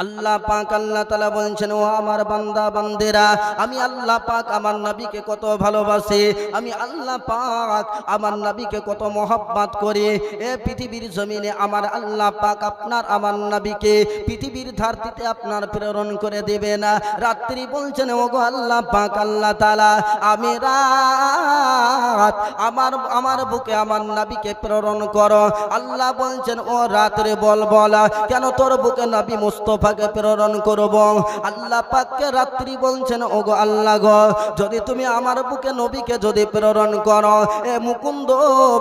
আল্লাহ পাক আল্লাহ তাআলা বলেন, ও আমার বান্দা বান্দেরা, আমি আল্লাহ পাক আমার নবীকে কত ভালোবাসি, আমি আল্লাহ পাক আমার নবীকে কত মহব্বত করি। এ পৃথিবীর জমিনে আমার আল্লাহ পাক আপনার আমার নবীকে পৃথিবীর ধরতিতে আপনার প্রেরণ করে দেবে না। রাত্রি বলছেন, ও গো আল্লাহ পাক আল্লাহ তাআলা, আমি রাত আমার বুকে আমার নবীকে প্রেরণ করো। আল্লাহ বলছেন, ও রাত্রে বল কেন তোর বুকে নবী মুস্তাফাকে প্রেরণ করব? আল্লাহ পাককে রাত্রি বলছেন, ওগো আল্লাহ গো, যদি তুমি আমার বুকে নবীকে যদি প্রেরণ করো, এ মুকুন্দ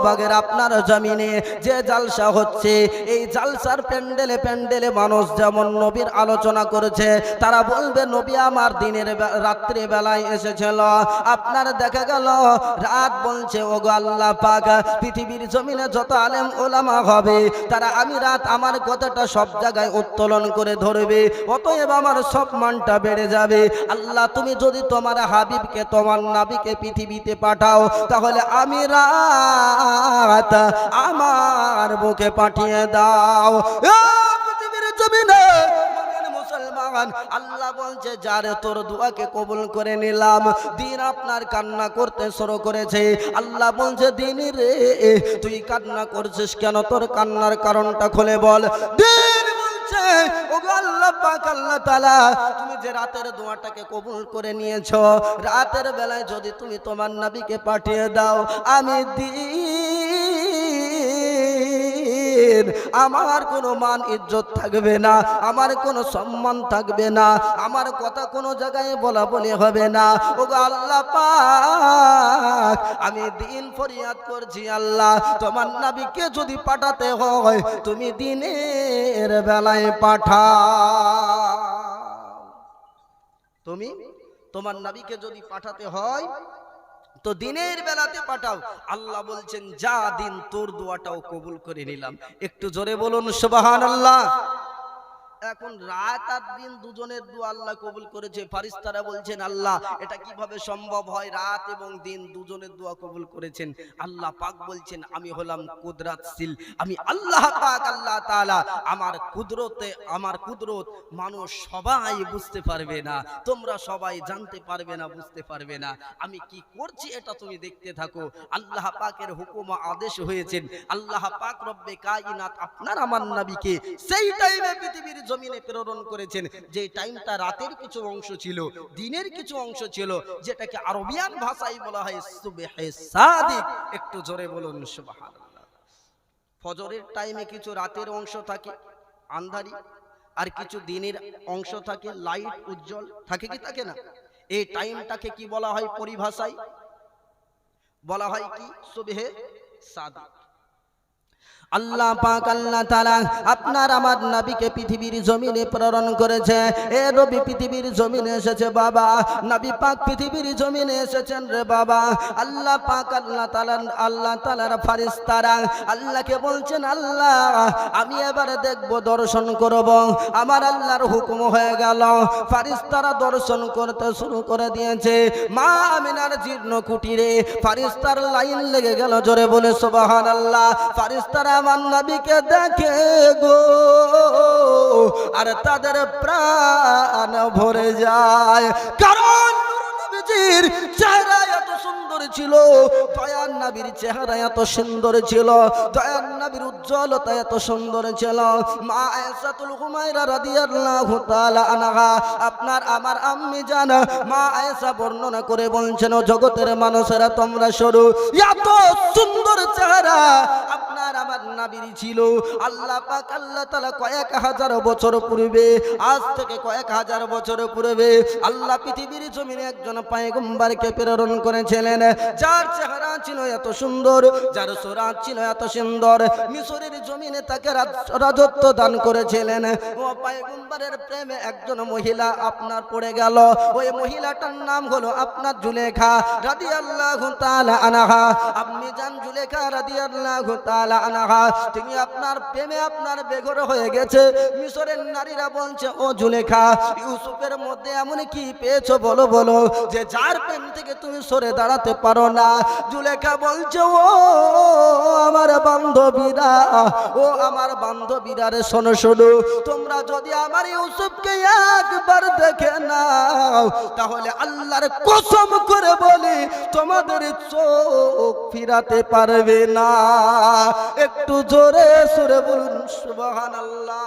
বাগের আপনার জমিনে যে জালসা হচ্ছে, এই জালসার প্যান্ডেলে মানুষ যেমন নবীর আলোচনা করেছে, তারা বলবে নবী আমার দিনের রাত্রি বেলায় এসেছিল। আপনার দেখা গেল রাত বলছে, ওগো আল্লাহ পাক পৃথিবীর জমিনে যত আলেম ওলামা হবে, তারা আমি রাত আমার কথাটা সব জায়গায় উত্তোলন করে ধরবে, অতএব আমার সম্মানটা বেড়ে যাবে। আল্লাহ তুমি যদি তোমার হাবিবকে তোমার নবীকে পৃথিবীতে পাঠাও, তাহলে আমি রাত আমার বুকে পাঠিয়ে দাও। পৃথিবীর জমিনে মুসলমান, আল্লাহ বলছে, যারে তোর দোয়াকে কবুল করে নিলাম, দিন আপনার কান্না করতে শুরু করেছে। আল্লাহ বলছে, দিন রে তুই কান্না করছিস কেন? তোর কান্নার কারণটা খুলে বল। দিন বলছে, ওগো আল্লাহ পাক আল্লাহ তাআলা, তুমি যে রাতের দোয়াটাকে কবুল করে নিয়েছো, রাতের বেলায় যদি তুমি তোমার নবীকে পাঠিয়ে দাও, আমি আমার কোনো মান ইজ্জত থাকবে না, আমার কোনো সম্মান থাকবে না, আমার কথা কোনো জায়গায় বলা বলি হবে না। ওগো আল্লাহ পাক, আমি দিন ফরিয়াদ করছি, আল্লাহ তোমার নবীকে যদি পাঠাতে হয়, তুমি দিনের বেলায় পাঠাও। তুমি তোমার নবীকে যদি পাঠাতে হয় তো দিনের বেলাতে পাঠাও। আল্লাহ বলছেন, যা দিন তোর দোয়াটাও কবুল করে নিলাম। একটু জোরে বলুন সুবহানাল্লাহ। এখন রাত আর দিন দুজনের দোয়া আল্লাহ কবুল করেছে। ফারিস্তারা বলছেন, আল্লাহ এটা কিভাবে সম্ভব হয়? রাত এবং দিন দুজনের দোয়া কবুল করেছেন। আল্লাহ পাক বলছেন, আমি হলাম কুদরতশীল, আমি আল্লাহ পাক আল্লাহ তাআলা, আমার কুদরত মানুষ সবাই বুঝতে পারবে না, তোমরা সবাই জানতে পারবে না, বুঝতে পারবে না। আমি কি করছি এটা তুমি দেখতে থাকো। আল্লাহ পাকের হুকুম আদেশ হয়েছেন, আল্লাহ পাক রব্বে কায়নাত আপনার আমার নবীকে সেই টাইমে পৃথিবীর জমিনে প্রেরণ করেছেন, যে টাইমটা রাতের কিছু অংশ ছিল, দিনের কিছু অংশ ছিল, যেটাকে আরবিয়ান ভাষায় বলা হয় সুবহে সাদিক। একটু জোরে বলুন সুবহানাল্লাহ। ফজরের টাইমে কিছু রাতের অংশ থাকে আন্ধারি, আর কিছু দিনের অংশ থাকে লাইট উজ্জ্বল থাকে, কি থাকে না? এই টাইমটাকে কি বলা হয়? পরিভাষায় বলা হয় কি? সুবহে সাদিক। আল্লাহ পাক আল্লাহ তাআলা আপনার আমার নবীকে পৃথিবীর জমিনে প্রেরণ করেছে। এ নবী পৃথিবীর জমিনে এসেছে বাবা, নবী পাক পৃথিবীর জমিনে এসেছেন রে বাবা। আল্লাহ পাক আল্লাহ তাআলার ফেরেশতারা আল্লাহকে বলছেন, আল্লাহ আমি এবারে দেখব, দর্শন করব। আমার আল্লাহর হুকুম হয়ে গেল, ফেরেশতারা দর্শন করতে শুরু করে দিয়েছে। মা আমিনার জীর্ণ কুটিরে ফেরেশতার লাইন লেগে গেল। জোরে বলে সুবহানাল্লাহ। ফেরেশতারা আমার নবীকে দেখে গো, আর তাদের প্রাণ ভরে যায়, কারণ নবীজির চেহারা এত সুন্দর ছিল, দয়ার নবীর চেহারা এত সুন্দর ছিল, দয়ার নবীর উজ্জ্বলতা এত সুন্দর ছিল। মা আয়েশাতুল হুমায়রা রাদিয়াল্লাহু তাআলা আনহা, আপনার আমার আম্মি জান মা আয়েশা বর্ণনা করে বলছেন, ও জগতের মানুষেরা তোমরা শুনো, এত সুন্দর চেহারা আপনার আমার নবীর ছিল। আল্লাহ পাক আল্লাহ তাআলা কয়েক হাজার বছর পূর্বে, আজ থেকে কয়েক হাজার বছর পূর্বে আল্লাহ পৃথিবীর জমিনে একজন পয়গম্বরকে প্রেরণ করেছিলেন, যার চেহারা ছিল এত সুন্দর, যার সুরাত ছিল এত সুন্দর। মিশরের জমিনে তাকে রাজত্ব দান করেছিলেন। ও পয়গম্বরের প্রেমে একজন মহিলা আপনার পড়ে গেল। ওই মহিলাটার নাম হলো আপনার জুলেখা রাদিয়াল্লাহু তাআলা আনহা। আম্মি জান জুলেখা রাদিয়াল্লাহু তাআলা আনহা, তিনি আপনার প্রেমে আপনার বেঘর হয়ে গেছে। মিশরের নারীরা বলছে, ও জুলেখা, ইউসুফের মধ্যে এমন কি পেয়েছো বলো বলো, যে যার প্রেম থেকে তুমি সরে দাঁড়াতে পারো না। জুলেখা বলছে, ও আমার বান্ধবীরা, ও আমার বান্ধবীরা রে, শোনো শোনো, তোমরা যদি আমার ইউসুফকে একবার দেখে নাও, তাহলে আল্লাহর কসম করে বলি তোমাদের চোখ ফিরাতে পারবে না। একটু জোরে সুরে বলুন সুবহানাল্লাহ।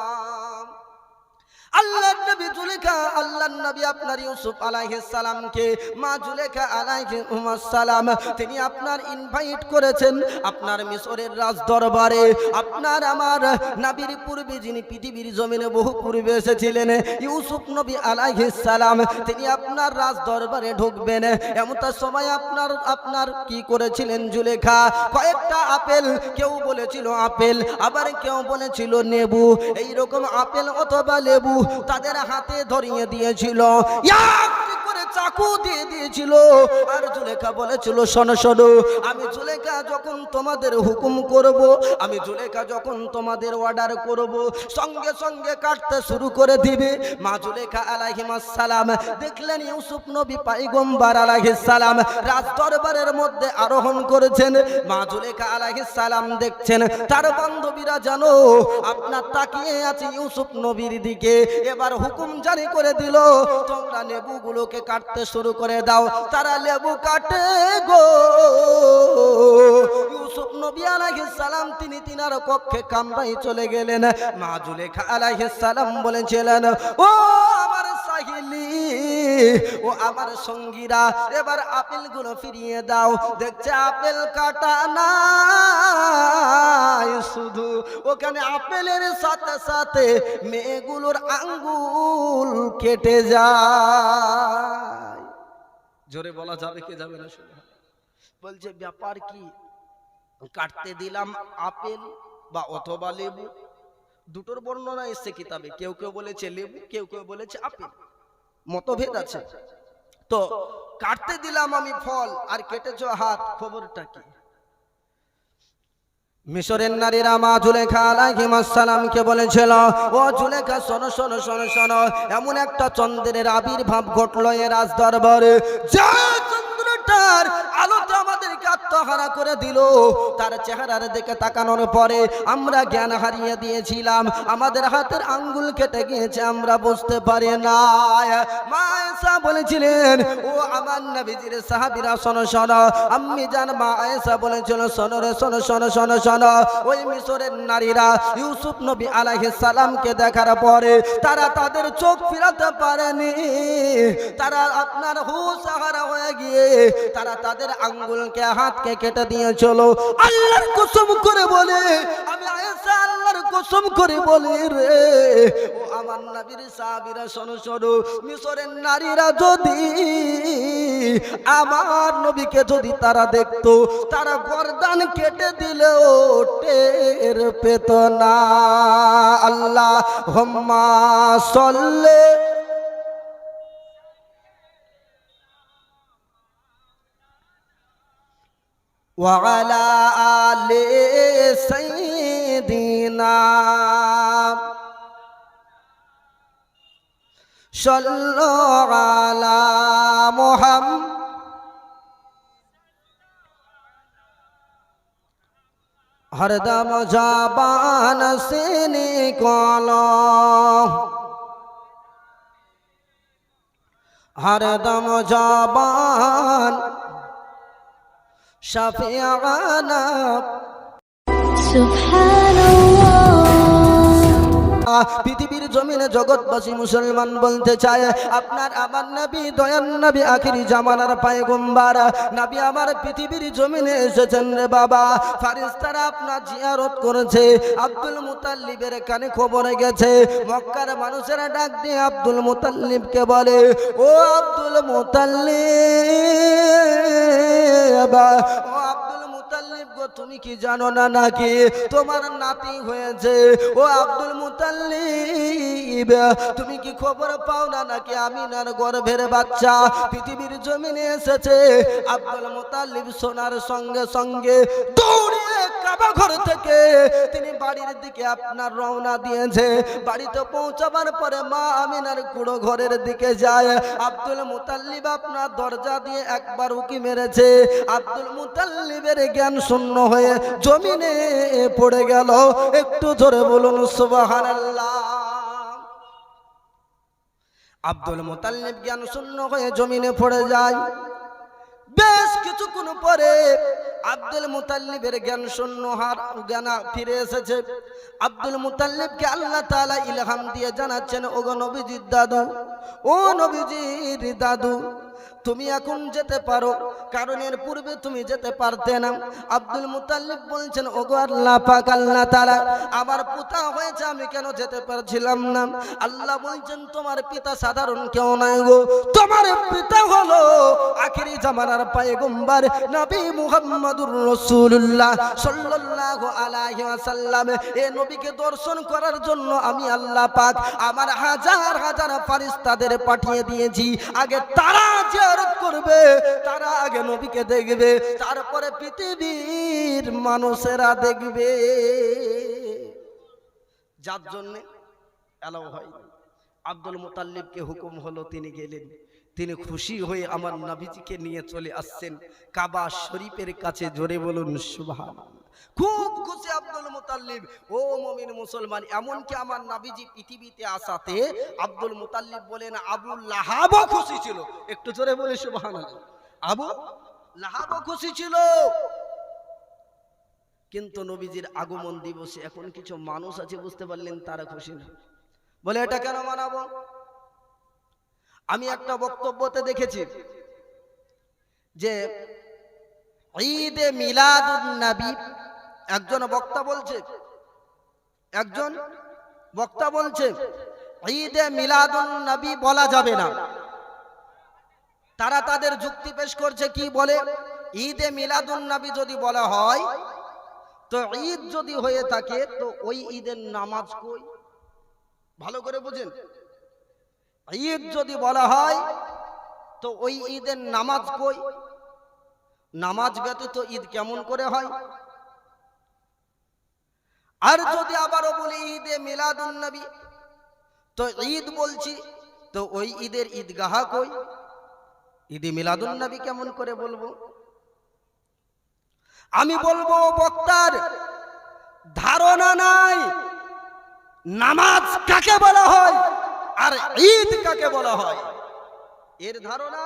আল্লাহর নবী জুলেখা, আল্লাহর নবী আপনার ইউসুফ আলাইহিস সালামকে মা জুলেখা আলাইহিস সালাম তিনি আপনার ইনভাইট করেছেন আপনার মিশরের রাজ দরবারে। আপনার আমার নবীর পূর্বে যিনি পৃথিবীর জমিনে বহু পূর্বে এসেছিলেন, ইউসুফ নবী আলাইহিস সালাম, তিনি আপনার রাজ দরবারে ঢুকবেন। এমনটা সময় আপনার কি করেছিলেন জুলেখা, কয়েকটা আপেল, কেউ বলেছিল আপেল, আবার কেউ বলেছিল লেবু, এইরকম আপেল অথবা লেবু তাদের হাতে ধরিয়ে দিয়েছিল, একটি করে চাকু দিয়ে দিয়েছিল। আর জুলেখা বলেছিল, শোনো শোনো, আমি জুলেখা যখন তোমাদের হুকুম করব, আমি জুলেখা যখন তোমাদের অর্ডার করব, সঙ্গে সঙ্গে কাটতে শুরু করে দিবে। মা জুলেখা আলাইহিস সালাম দেখলেন ইউসুফ নবী পয়গম্বর আলাইহিস সালাম রাজ দরবারের মধ্যে আরোহণ করেছেন। মা জুলেখা আলাইহিস সালাম দেখছেন, তার বান্ধবীরা জানো আপনার তাকিয়ে আছে ইউসুফ নবীর দিকে। এবার হুকুম জারি করে দিল, তোমরা লেবুগুলোকে কাটতে শুরু করে দাও। তারা লেবু কাটে গো। ইউসুফ নবী আলাইহিস সালাম তিনি তিনার কক্ষে কামরায় চলে গেলেন। মা জুলেখা আলাইহিস সালাম বলেছিলেন, ও আমার সাহিলি, ও আমার সঙ্গীরা, এবার আপেলগুলো ফিরিয়ে দাও। দেখছে আপেল কাটা না, শুধু ওখানে আপেলের সাথে সাথে মেয়েগুলোর আঙ্গুল কেটে যায়। জোরে বলা যাবে কি যাবে না? বলছে ব্যাপার কি, কাটতে দিলাম আপেল বা অথবা লেবু, দুটোর বর্ণনা এসছে কিতাবে। কেউ কেউ বলেছে লেবু, কেউ কেউ বলেছে আপেল, মতভেদ আছে। তো কাটতে দিলাম আমি ফল আর কেটেছো হাত, খবরটা কি? মিশরের নারীরা মা জুলেখা আলাইহিস সালামকে বলেছিল, ও জুলেখা শোনো শোনো শোনো শোনো, এমন একটা চন্দ্রের আবির্ভাব ঘটলো এ রাজ দরবারে, যে চন্দ্রটার আলোতে আমাদেরকে আত্মহারা করে দিল। তার চেহারার দিকে তাকানোর পরে আমরা জ্ঞান হারিয়ে দিয়েছিলাম, আমাদের হাতের আঙ্গুল কেটে গিয়েছে, আমরা বুঝতে পারি না। মা আয়েশা বলেছিলেন, ও আমার নবীজির সাহাবীরা শোনো শোনো। আম্মি জান মা আয়েশা বলেছিল, শোনো রে শোনো শোনো শোনো শোনো। ওই মিশরের নারীরা ইউসুফ নবী আলাইহিস সালামকে দেখার পরে তারা তাদের চোখ ফিরাতে পারেনি। তারা আপনার হুঁশ হারা হয়ে গিয়ে তারা তাদের আঙ্গুলকে হাতকে কেটে দিয়েছিল। আল্লাহর কসম করে বলে, আমি আয়েশা আল্লাহর কসম করে বলি রে, ও আমার নবীর সাহাবীরা শোনো শোনো, মিশরের নারীরা যদি আমার নবীকে যদি তারা দেখতো, তারা গর্দান কেটে দিলেও টের পেত না। আল্লাহুম্মা সাল্লি ওয়া আলা আলি সাইয়্যিদিনা সাল্লাল্লাহু আলা মুহাম্মাদ। हरदम ज़बान से निकालो, हरदम ज़बान শাফিআনা। Subhanallah, পৃথিবীর জমিনে জগৎবাসী মুসলমান বলতে চায় আপনার আমার নবী দয়ান নবী আখিরি জামানার পয়গম্বর নবী আমার পৃথিবীর জমিনে এসেছেন রে বাবা। ফেরেশতারা আপনার জিয়ারত করেছে। আব্দুল মুতাল্লিবের কানে খবর গেছে। মক্কার মানুষেরা ডাক দিয়ে আব্দুল মুতাল্লিবকে বলে, ও আব্দুল মুতাল্লিব, ও আব্দুল মুতাল্লিব গো, তুমি কি জানো না নাকি তোমার নাতি হয়েছে? ও আব্দুল মুতাল্লিব, তুমি কি খবর পাও না নাকি আমিনার গর্ভের বাচ্চা পৃথিবীর জমিনে এসেছে? আব্দুল মুতাল্লিব শোনার সঙ্গে সঙ্গে দৌড়িয়ে কাবা ঘর থেকে তিনি বাড়ির দিকে আপনার রওনা দিয়েছে। বাড়িতে পৌঁছাবার পরে মা আমিনার কুড়ো ঘরের দিকে যায়। আব্দুল মুতাল্লিব আপনার দরজা দিয়ে একবার উকি মেরেছে। আব্দুল মুতাল্লিবের জ্ঞান শূন্য হয়ে জমিনে পড়ে গেল। একটু জোরে বলুন সুবহানাল্লাহ। আব্দুল মুতাল্লিব জ্ঞান শূন্য হয়ে জমিনে পড়ে যায়। বেশ কিছুক্ষণ পরে আব্দুল মুতাল্লিবের জ্ঞান শূন্য জ্ঞান ফিরে এসেছে। আব্দুল মুতাল্লিবকে আল্লাহ তাআলা ইলহাম দিয়ে জানাচ্ছেন, ওগো নবীজির দাদু, ও নবীজির দাদু, তুমি এখন যেতে পারো, কারণ এর পূর্বে তুমি যেতে পারতে না। আব্দুল মুতাল্লিব বলছেন, ওগো আল্লাহ পাক, আল্লাহ তাআলা, আমার পিতা হয়েছে, আমি কেন যেতে পারছিলাম না? আল্লাহ বলছেন, তোমার পিতা সাধারণ কেউ নয় গো, তোমার পিতা হলো আখিরি জামানার পয়গম্বর নবী মুহাম্মদুর রাসূলুল্লাহ সাল্লাল্লাহু আলাইহি ওয়াসাল্লাম। এই নবীকে দর্শন করার জন্য আমি আল্লাহ পাক আমার হাজার হাজার ফেরেশতাদের পাঠিয়ে দিয়েছি। আগে তারা জিয়ারত করবে, তারা আগে নবীকে দেখবে, তারপরে পৃথিবীর মানুষেরা দেখবে। যার জন্য এলাও হয়। আব্দুল মুতাল্লিবকে হুকুম হলো, তিনি গেলেন। তিনি খুশি হয়ে আমার নবীজিকে নিয়ে চলে আসছেন কাবা শরীফের কাছে। জোরে বলুন সুবহানাল্লাহ। খুব খুশি আব্দুল মুতাল্লিব। ও মুমিন মুসলমান, এমনকি আমার নবীজি পৃথিবীতে আসাতে আব্দুল মুতাল্লিব বলেন আবু লাহাবও খুশি ছিল। একটু জোরে বলে সুবহানাল্লাহ। আবু লাহাবও খুশি ছিল। কিন্তু নবীজির আগমন দিবসে এখন কিছু মানুষ আছে, বুঝতে পারলেন, তারা খুশি না। বলে এটা কেন মানাবো? আমি একটা বক্তব্যতে দেখেছি যে ঈদে মিলাদুন নবী, একজন বক্তা বলছে ঈদে মিলাদুন নবী বলা যাবে না। তারা তাদের যুক্তি পেশ করছে, কি বলে, ঈদে মিলাদুন নবী যদি বলা হয় তো ঈদ যদি হয়ে থাকে তো ওই ঈদের নামাজ কই? ভালো করে বুঝেন, ঈদ যদি বলা হয় তো ওই ঈদের নামাজ কই? নামাজ ব্যতীত ঈদ কেমন করে হয়? আর যদি আবারও বলি ঈদে মিলাদুন নবী, তো ঈদ বলছি, তো ওই ঈদের ঈদগাহ কই? ঈদে মিলাদুন নবী কেমন করে বলবো? আমি বলবো বক্তার ধারণা নাই নামাজ কাকে বলা হয় আর ঈদ কাকে বলা হয়। এর ধারণা,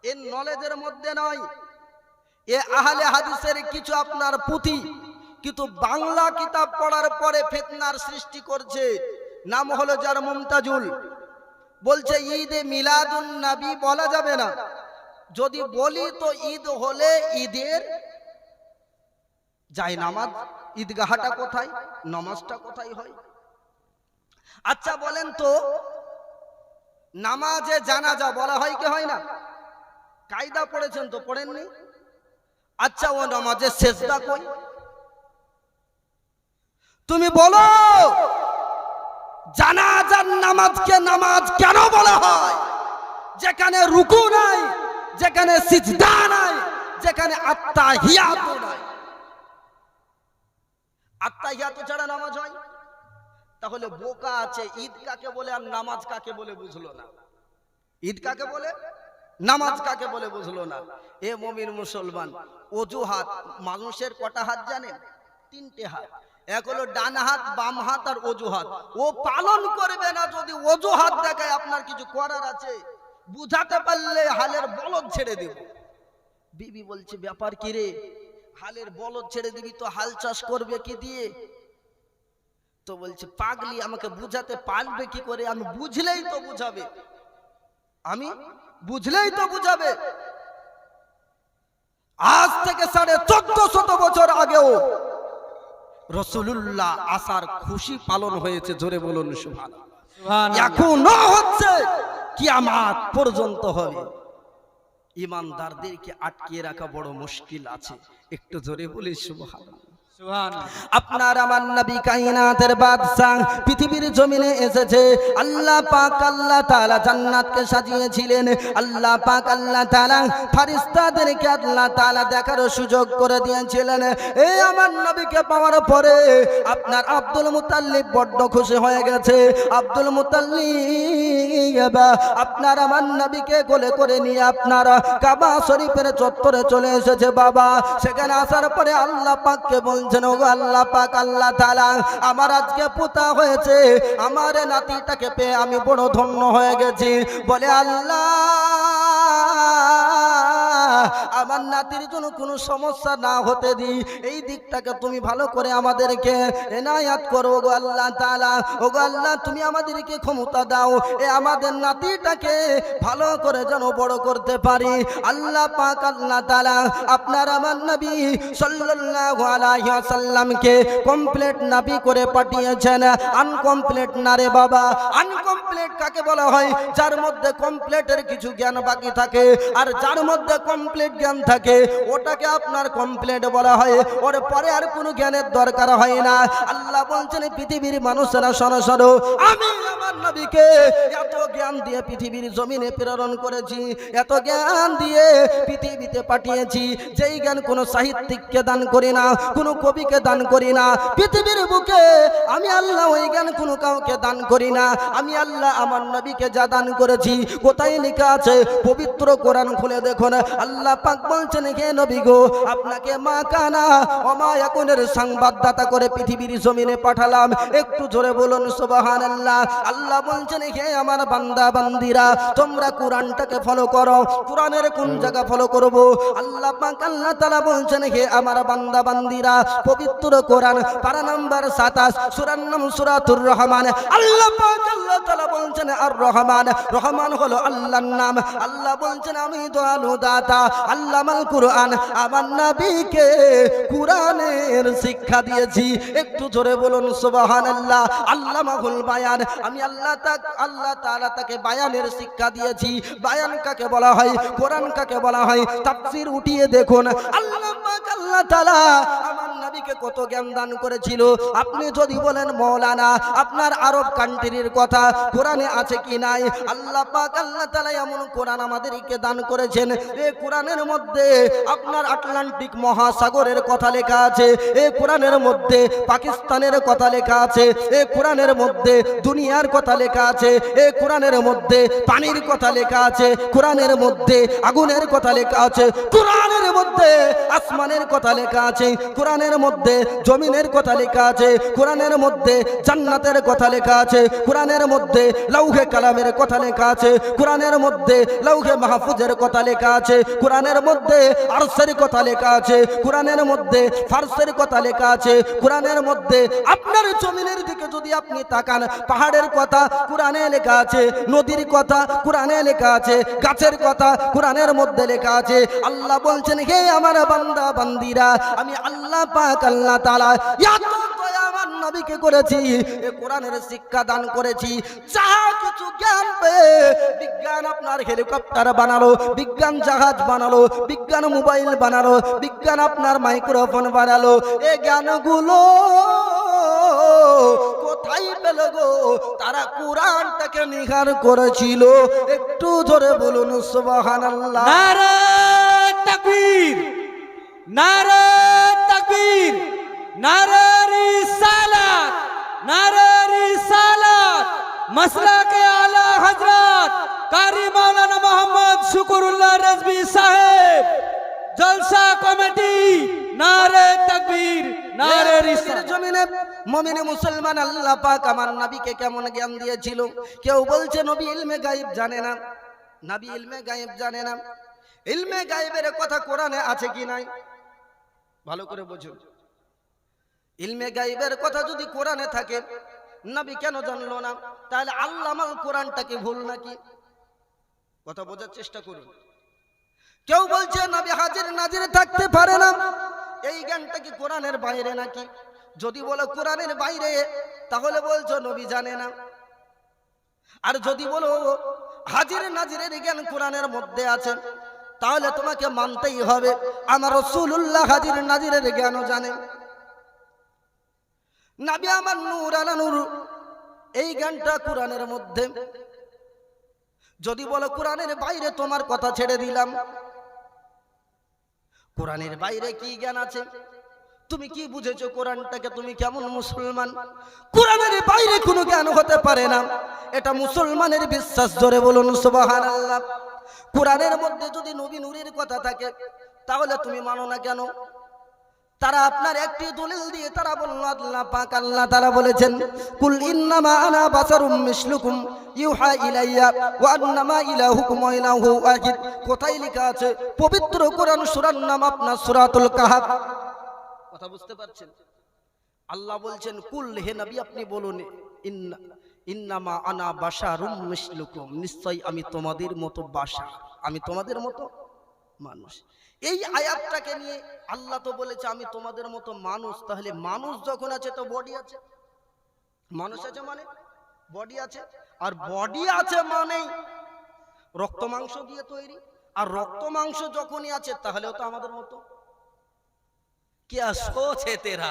এর নলেজের মধ্যে নয়। এ আহলে হাদিসের কিছু আপনার পুঁথি কিন্তু বাংলা কিতাব পড়ার পরে ফিতনার সৃষ্টি করছে। নাম হলো যার মুমতাজুল, বলছে ঈদে মিলাদুন নবী বলা যাবে না। যদি বলি তো ঈদ হলে ঈদের যাই নামাজ, ঈদগাহটা কোথায়, নামাজটা কোথায় হয়? আচ্ছা বলেন তো, নামাজে জানাজা বলা হয় কি হয় না? কায়দা পড়েছেন তো, পড়েননি? আচ্ছা ও নামাজে সেজদা কই? তুমি বলো জানাজার নামাজকে নামাজ কেন বলা হয়? যেখানে রুকু নাই, যেখানে সিজদা নাই, যেখানে আত্তাহিয়াত নাই। আত্তাহিয়াত ছাড়া নামাজ হয়? তাহলে বোকা আছে, ঈদ কাকে বলে আর নামাজ কাকে বলে বুঝলো না। ঈদ কাকে বলে, নামাজ কাকে বলে বুঝলো না। এ মুমিন মুসলমান, অজুহাত মানুষের কটা হাত জানেন? 3টে হাত। এক হলো ডান হাত, বাম হাত আর অজুহাত। ও পালন করবে না যদি অজুহাত দেখায় আপনার কিছু করার আছে, বুঝাতে পারলে হালের বলদ ছেড়ে দেব। বিবি বলছে ব্যাপার কি রে, হালের বলদ ছেড়ে দিবি তো হাল চাষ করবে কি দিয়ে? তো বলছে পাগলি আমাকে বুঝাতে পারবে কি করে, আমি বুঝলেই তো বুঝাবে, আমি বুঝলেই তো বুঝাবে। আজ থেকে 1450 বছর আগেও রাসূলুল্লাহ আসার খুশি পালন হয়েছে, জোরে বলুন সুবহানাল্লাহ। এখনো হচ্ছে, কিয়ামত পর্যন্ত হবে। ইমানদারদেরকে আটকিয়ে রাখা বড় মুশকিল আছে, একটু জোরে বলি সুবহানাল্লাহ। আপনার আমার নবী কায়নাতের বাদশা পৃথিবীর জমিনে এসেছে। আল্লাহ পাক আল্লাহ তাআলা জান্নাতকে সাজিয়েছিলেন। আল্লাহ পাক আল্লাহ তাআলা ফেরেশতাদেরকে আল্লাহ তাআলা দেখার সুযোগ করে দিয়েছিলেন। এই আমার নবীকে পাওয়ার পরে আপনার আব্দুল মুতাল্লিব বড্ড খুশি হয়ে গেছে। আব্দুল মুতাল্লিব আপনার আমার নবীকে কোলে করে নিয়ে আপনার কাবা শরীফের চত্বরে চলে এসেছে। বাবা সেখানে আসার পরে আল্লাহ পাককে বলছেন, ও আল্লাহ পাক আল্লাহ তাআলা, আমার আজকে পুতা হয়েছে, আমার নাতিটাকে পেয়ে আমি বড় ধন্য হয়ে গেছি। বলে আল্লাহ আমার নাতির জন্য কোনো সমস্যা না হতে দিই, এই দিকটাকে তুমি ভালো করে আমাদেরকে এনায়াত করো গো আল্লাহ তাআলা। ও গো আল্লাহ তুমি আমাদেরকে ক্ষমতা দাও, এ আমাদের নাতিটাকে ভালো করে যেন বড় করতে পারি। আল্লাহ পাক আল্লাহ তাআলা আপনার আমার নবী সাল্লাল্লাহু আলাইহি ওয়াসাল্লামকে কমপ্লিট নবী করে পাঠিয়েছেন, আনকমপ্লিট না রে বাবা। আনকমপ্লিট কাকে বলা হয়? যার মধ্যে কমপ্লিটের কিছু জ্ঞান বাকি থাকে, আর যার মধ্যে কমপ্লিট জ্ঞান থাকে ওটাকে আপনার কমপ্লিট বলা হয়, ওর পরে আর কোনো জ্ঞানের দরকার হয় না। আল্লাহ বলছেন পৃথিবীর মানুষেরা শোনো শোনো, আমি আমার নবীকে এত জ্ঞান দিয়ে পৃথিবীর জমিনে প্রেরণ করেছি, এত জ্ঞান দিয়ে পৃথিবীতে পাঠিয়েছি, যেই জ্ঞান কোনো সাহিত্যিককে দান করি না, কোনো কবিকে দান করি না। পৃথিবীর বুকে আমি আল্লাহ ওই জ্ঞান কোনো কাউকে দান করি না। আমি আল্লাহ আমার নবীকে যা দান করেছি, কোথায় লেখা আছে? পবিত্র কোরআন খুলে দেখুন। আল্লাহ পাক বলছেন, হে নবী গো, আপনাকে মা কানা ও মা ইয়াকুনের সংবাদদাতা করে পৃথিবীর জমিনে পাঠালাম। একটু জোরে বলুন সুবহানাল্লাহ। আল্লাহ বলছেন, হে আমার বান্দা বান্দিরা, তোমরা কোরআনটাকে ফলো করো। কোরআনের কোন জায়গা ফলো করব? আল্লাহ পাক আল্লাহ তাআলা বলছেন, হে আমার বান্দা বান্দিরা, পবিত্র কোরআন পারা নাম্বার 27 সূরার নাম সূরাতুর রহমান। আল্লাহ পাক আল্লাহ তাআলা বলছেন আর রহমান, রহমান হলো আল্লাহর নাম। আল্লাহ বলছেন আমি দয়ালু দাতা, আল্লামাল কুরআন, আমার নবীকে কোরআনের শিক্ষা দিয়েছি। একটু জোরে বলুন সুবহানাল্লাহ। আল্লামাহুল বায়ান, আমি আল্লাহ তাআলা তাকে বায়ানের শিক্ষা দিয়েছি। বায়ান কাকে বলা হয়? কোরআন কাকে বলা হয়? তাফসীর উঠিয়ে দেখুন। আল্লাহ পাক আল্লাহ তাআলা আমার নবীকে কত জ্ঞান দান করেছিল। আপনি যদি বলেন মাওলানা আপনার আরব কান্ট্রির কথা কোরআনে আছে কি নাই? আল্লাহ পাক আল্লাহ তাআলা এমন কোরআন আমাদেরকে দান করেছেন, এই কোরআনের মধ্যে আপনার আটলান্টিক মহাসাগরের কথা লেখা আছে, এই কোরআনের মধ্যে পাকিস্তানের কথা লেখা আছে, এই কোরআনের মধ্যে দুনিয়ার কথা লেখা আছে, এই কোরআনের মধ্যে পানির কথা লেখা আছে, কোরআনের মধ্যে আগুনের কথা লেখা আছে, কোরআনের মধ্যে আসমানের কথা লেখা আছে, কোরআনের মধ্যে জমিনের কথা লেখা আছে, কোরআনের মধ্যে জান্নাতের কথা লেখা আছে, কোরআনের মধ্যে লৌহে কালামের কথা লেখা আছে, কোরআনের মধ্যে লৌহে মাহফুজের কথা লেখা আছে, কোরআনের মধ্যে আরশের কথা লেখা আছে, কোরআনের মধ্যে ফারসের কথা লেখা আছে, কোরআনের মধ্যে আপনার জমিনের দিকে যদি আপনি তাকান, পাহাড়ের কথা কোরআনে লেখা আছে, নদীর কথা কোরআনে লেখা আছে, গাছের কথা কোরআনের মধ্যে লেখা আছে। আল্লাহ বলছেন, হে আমার বান্দা বান্দিরা, আমি আল্লাহ পাক আল্লাহ তাআলা এত দয়া আমার নবীকে করেছি, এ কোরআনের শিক্ষা দান করেছি। যা কিছু জ্ঞান পেয়ে বিজ্ঞান আপনার হেলিকপ্টার বানালো, বিজ্ঞান জাহাজ বানালো, বিজ্ঞান মোবাইল বানালো, বিজ্ঞান আপনার মাইক্রোফোন বানালো, এই জ্ঞানগুলো কোথায় পেল গো? তারা কোরআনটাকে নিখার করেছিল। একটু ধরে বলুন সুবহানাল্লাহ। নারে তাকবীর, নারে তাকবীর, নারে রিসালাত, নারে রিসালাত। মাসলাকে আলা হযরত কারি মাওলানা মোহাম্মদ শুকুরুল্লাহ রিজভী সাহেব, জলসা কমিটি, নারে তাকবীর, নারে রিসালাত। জমিনে মুমিন মুসলমান আল্লাহ পাক আমার নবীকে কেমন জ্ঞান দিয়েছিল। কেউ বলছে নবী ইলমে গায়েব জানে না, নবী ইলমে গায়েব জানে না। ইলমে গায়েবের কথা কোরআনে আছে কি নাই? ভালো করে বুঝুন। ইলমে গায়েবের কথা যদি কোরআনে থাকে, নবী কেন জানলো না? তাহলে আল্লামাল কোরআনটাকে ভুল নাকি? কথা বোঝার চেষ্টা করুন। কেউ বলছে নবী হাজির নাজির থাকতে পারে না, এই জ্ঞানটা কি কোরআনের বাইরে নাকি? যদি বলো কোরআনের বাইরে, তাহলে বলছো নবী জানে না। আর যদি বলো হাজির নাজিরের জ্ঞান কোরআনের মধ্যে আছে, তাহলে তোমাকে মানতেই হবে আমার রাসূলুল্লাহ হাজির নাজিরের জ্ঞানও জানেন। নবী আমার নূর আলা নূর, এই জ্ঞানটা কোরআনের মধ্যে। যদি বলো কোরআনের বাইরে, তোমার কথা ছেড়ে দিলাম। কোরআনের বাইরে কি জ্ঞান আছে? তুমি কি বুঝেছো কোরআনটাকে? তুমি কেমন মুসলমান? কোরআনের বাইরে কোনো জ্ঞান হতে পারে না, এটা মুসলমানের বিশ্বাস। জোরে বলুন সুবহানাল্লাহ। কোরআনের মধ্যে যদি নবী নূরের কথা থাকে, তাহলে তুমি মানো না কেন? তারা আপনার একটি দলিল দিয়ে তারা বলল, আল্লাহ পাক আল্লাহ তাআলা বলেছেন, কুল ইন্নামা আনা বাশারুম মিসলুকুম ইউহা ইলাইয়া ওয়া আন্নামা ইলাহুকুম ইলাহু ওয়াহিদ। কোথায় লেখা আছে? পবিত্র কোরআন, সূরার নাম আপনার সূরাতুল কাহফ। কথা বুঝতে পারছেন? আল্লাহ বলছেন, কুল, হে নবী আপনি বলুন, ইন্নামা আনা বাশারুম মিসলুকুম, নিশ্চয় আমি তোমাদের মতো বাশার, আমি তোমাদের মতো মানুষ। এই আয়াতটাকে নিয়ে আল্লাহ তো বলেছে আমি তোমাদের মতো মানুষ। তাহলে মানুষ যখন আছে তো বডি আছে। মানুষ আছে মানে বডি আছে, আর বডি আছে মানে রক্ত মাংস দিয়ে তৈরি। আর রক্ত মাংস যখনই আছে, তাহলেও তো আমাদের মতো। क्या सोच है तेरा?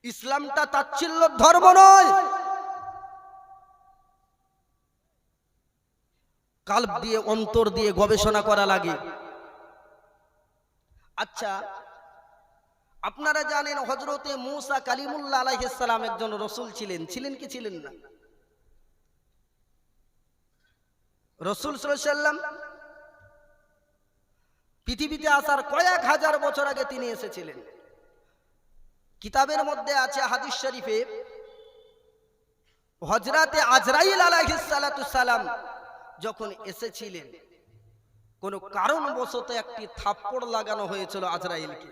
ইসলামটা তাচ্ছিল্য ধর্ম নয়। কাল্ব দিয়ে, অন্তর দিয়ে গবেষণা করা লাগে। আচ্ছা, আপনারা জানেন হযরতে মূসা কালিমুল্লাহ আলাইহিস সালাম একজন রাসূল ছিলেন। ছিলেন কি ছিলেন না? রাসূল সাল্লাল্লাহু আলাইহি সাল্লাম পৃথিবীতে আসার কয়েক হাজার বছর আগে তিনি এসেছিলেন। কিতাবের মধ্যে আছে, হাদিস শরীফে, হযরতে আজরাইল আলাইহিস সালাতু সালাম যখন এসেছিলেন, কোন কারণবশত একটি থাপ্পড় লাগানো হয়েছিল আজরাইলকে,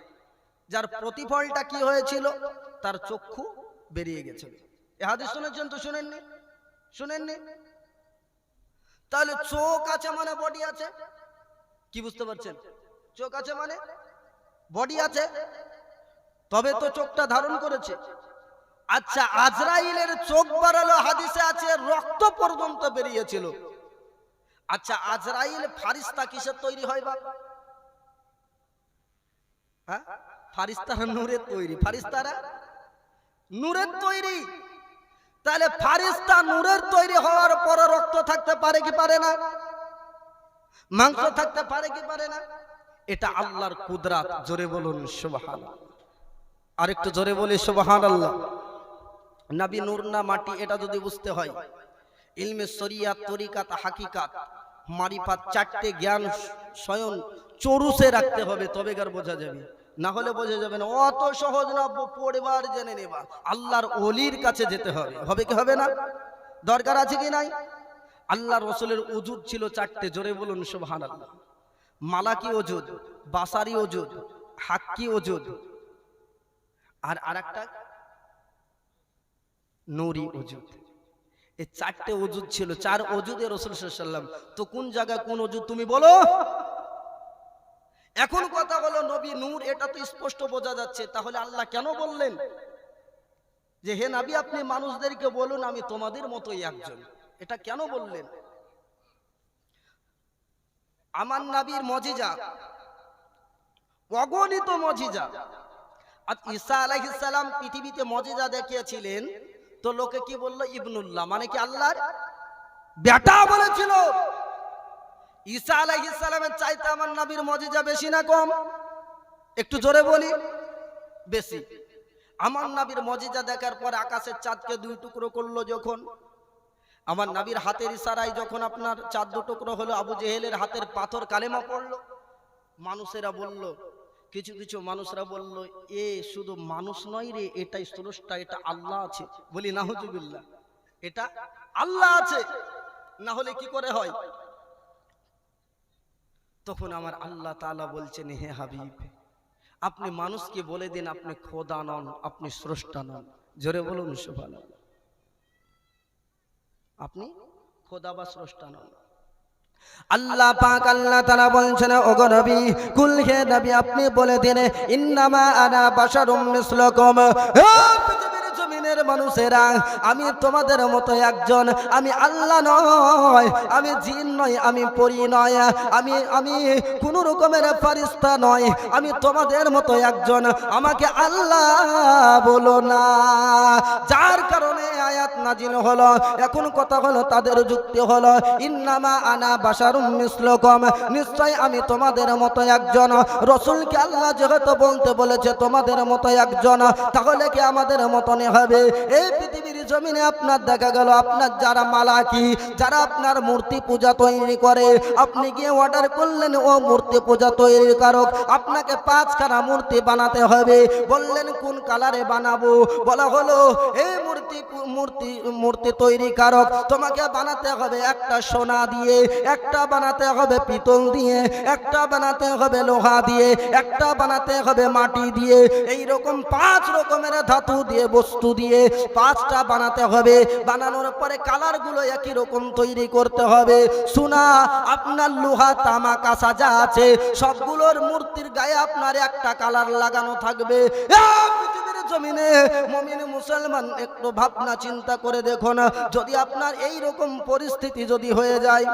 যার প্রতিফলটা কি হয়েছিল? তার চক্ষু বেরিয়ে গেছিল। এই হাদিস শুনেছেন তো? শুনেননি? শুনেননি? তাহলে চোখ আছে মানে বডি আছে। কি বুঝতে পারছেন? চোখ আছে মানে বডি আছে, তবে তো চোখটা ধারণ করেছে। আচ্ছা, আজরাইলের চোখ বাড়ালো, হাদিসে আছে রক্ত পর্যন্ত বেরিয়েছিল। আচ্ছা, আজরাইল ফারিস্তা কিসের তৈরি হয় বা? হ্যাঁ, ফারিস্তারা নূরের তৈরি। ফারিস্তারা নূরের তৈরি। তাহলে ফারিস্তা নূরের তৈরি হওয়ার পর রক্ত থাকতে পারে কি পারে না? মাংস থাকতে পারে কি পারে না? এটা আল্লাহর কুদরত। জোরে বলুন সুবহানাল্লাহ। আরেকটু জোরে বলি সুবহানাল্লাহ। নবী নূর না মাটি, এটা যদি বুঝতে হয়, ইলমে শরিয়াত, তরিকাত, হাকিকাত, মারিফাত, চারটে জ্ঞান স্বয়ং চরুসে রাখতে হবে, তবে গার বোঝা যাবে। না হলে বোঝা যাবে না। অত সহজ না পড়বার জেনে নেবা। আল্লাহর ওলির কাছে যেতে হবে। হবে কি হবে না? দরকার আছে কি নাই? আল্লাহর রাসূলের ওজুদ ছিল চারটে। জোরে বলুন সুবহানাল্লাহ। মালাকি ওজুদ, বাসারি ওজুদ, হাক্কি ওজুদ, আর আরেকটা নূরি ওজুদ। এই চারটে ওজুদ ছিল। চার ওজুদে রাসূল সাল্লাল্লাহু আলাইহি ওয়াসাল্লাম। তো কোন জায়গায় কোন ওজুদ তুমি বলো? এখন কথা হলো নবী নূর, এটা তো স্পষ্ট বোঝা যাচ্ছে। তাহলে আল্লাহ কেন বললেন যে হে নবী আপনি মানুষদেরকে বলুন আমি তোমাদের মতোই একজন? এটা কেন বললেন? আমার নবীর মুজিজা অগণিত মুজিজা। আর ঈসা আলাইহিস সালাম পৃথিবীতে মুজিজা দেখিয়েছিলেন, তো লোকে কি বললো? ইবনুল্লাহ, মানে কি আল্লাহর বেটা বলেছিল। ঈসা আলাইহিস সালামের চাইতে আমার নবীর মুজিজা বেশি না কম? একটু জোরে বলি, বেশি। আমার নবীর মুজিজা দেখার পর আকাশের চাঁদকে দুই টুকরো করলো যখন, আমার নবীর হাতের ইশারায় যখন আপনার চাঁদ দু টুকরো হলো, আবু জেহেলের হাতের পাথর কালেমা পড়লো। মানুষেরা বলল, কিছু কিছু মানুষরা বলল, এ শুধু মানুষ নয় রে, এটাই স্রষ্টা, এটা আল্লাহ আছে। বলি নাউজুবিল্লাহ, এটা আল্লাহ আছে, না হলে কি করে হয়? তখন আমার আল্লাহ তাআলা বলছেন, হে হাবিব, আপনি মানুষকে বলে দিন আপনি খোদা নন, আপনি স্রষ্টা নন। জোরে বলুন সুবহানাল্লাহ। আপনি খোদা বা স্রষ্টা নন। আল্লাহ পাক আল্লাহ তাআলা বলছেন, ওগো নবী, কুল হে নবী আপনি বলে দিন, ইন্নামা আনা বাশারুম মিসলুকুম, হে পৃথিবীর জমিনের মানুষেরা, আমি তোমাদের মতো একজন, আমি আল্লাহ নয়, আমি জিন নয়, আমি পরী নয়, আমি কোন রকমের ফেরেশতা নয়, আমি তোমাদের মতো একজন, আমাকে আল্লাহ বলো না। যার কারণে আয়াত নাজিল হলো। এখন কথা হলো, তাদের যুক্তি হলো, ইন্নামা আনা বাশারুম মিসলুকুম, নিশ্চয় আমি তোমাদের মতো একজন। রাসূলকে আল্লাহ যেহেতু বলতে বলেছে তোমাদের মতো একজন, তাহলে কি আমাদের মতনই হবে? এই পৃথিবীর জমিনে আপনার দেখা গেল, আপনার যারা মালাকি, যারা আপনার মূর্তি পূজা তৈরি করে, আপনি গিয়ে অর্ডার করলেন, ও মূর্তি পূজা তৈরি কারক, আপনাকে 5খানা মূর্তি বানাতে হবে। বললেন কোন কালারে বানাবো? বলা হলো, এই মূর্তি তৈরি কারক, তোমাকে বানাতে হবে একটা সোনা দিয়ে, একটা বানাতে হবে পিতল দিয়ে, একটা বানাতে হবে লোহা দিয়ে, একটা বানাতে হবে মাটি দিয়ে, এই রকম 5 রকমের ধাতু দিয়ে, বস্তু দিয়ে 5টা বানাতে হবে। বানানোর পরে কালার গুলো একই রকম তৈরি করতে হবে। সোনা, আপনার লোহা, তামা, কাঁসা যা আছে সবগুলোর মূর্তির গায়ে আপনার একটা কালার লাগানো থাকবে। পৃথিবীর জমিনে মুমিন মুসলমান একটু ভাবনা চিন্তা করে দেখুন, যদি আপনার এই রকম পরিস্থিতি যদি হয়ে যায়,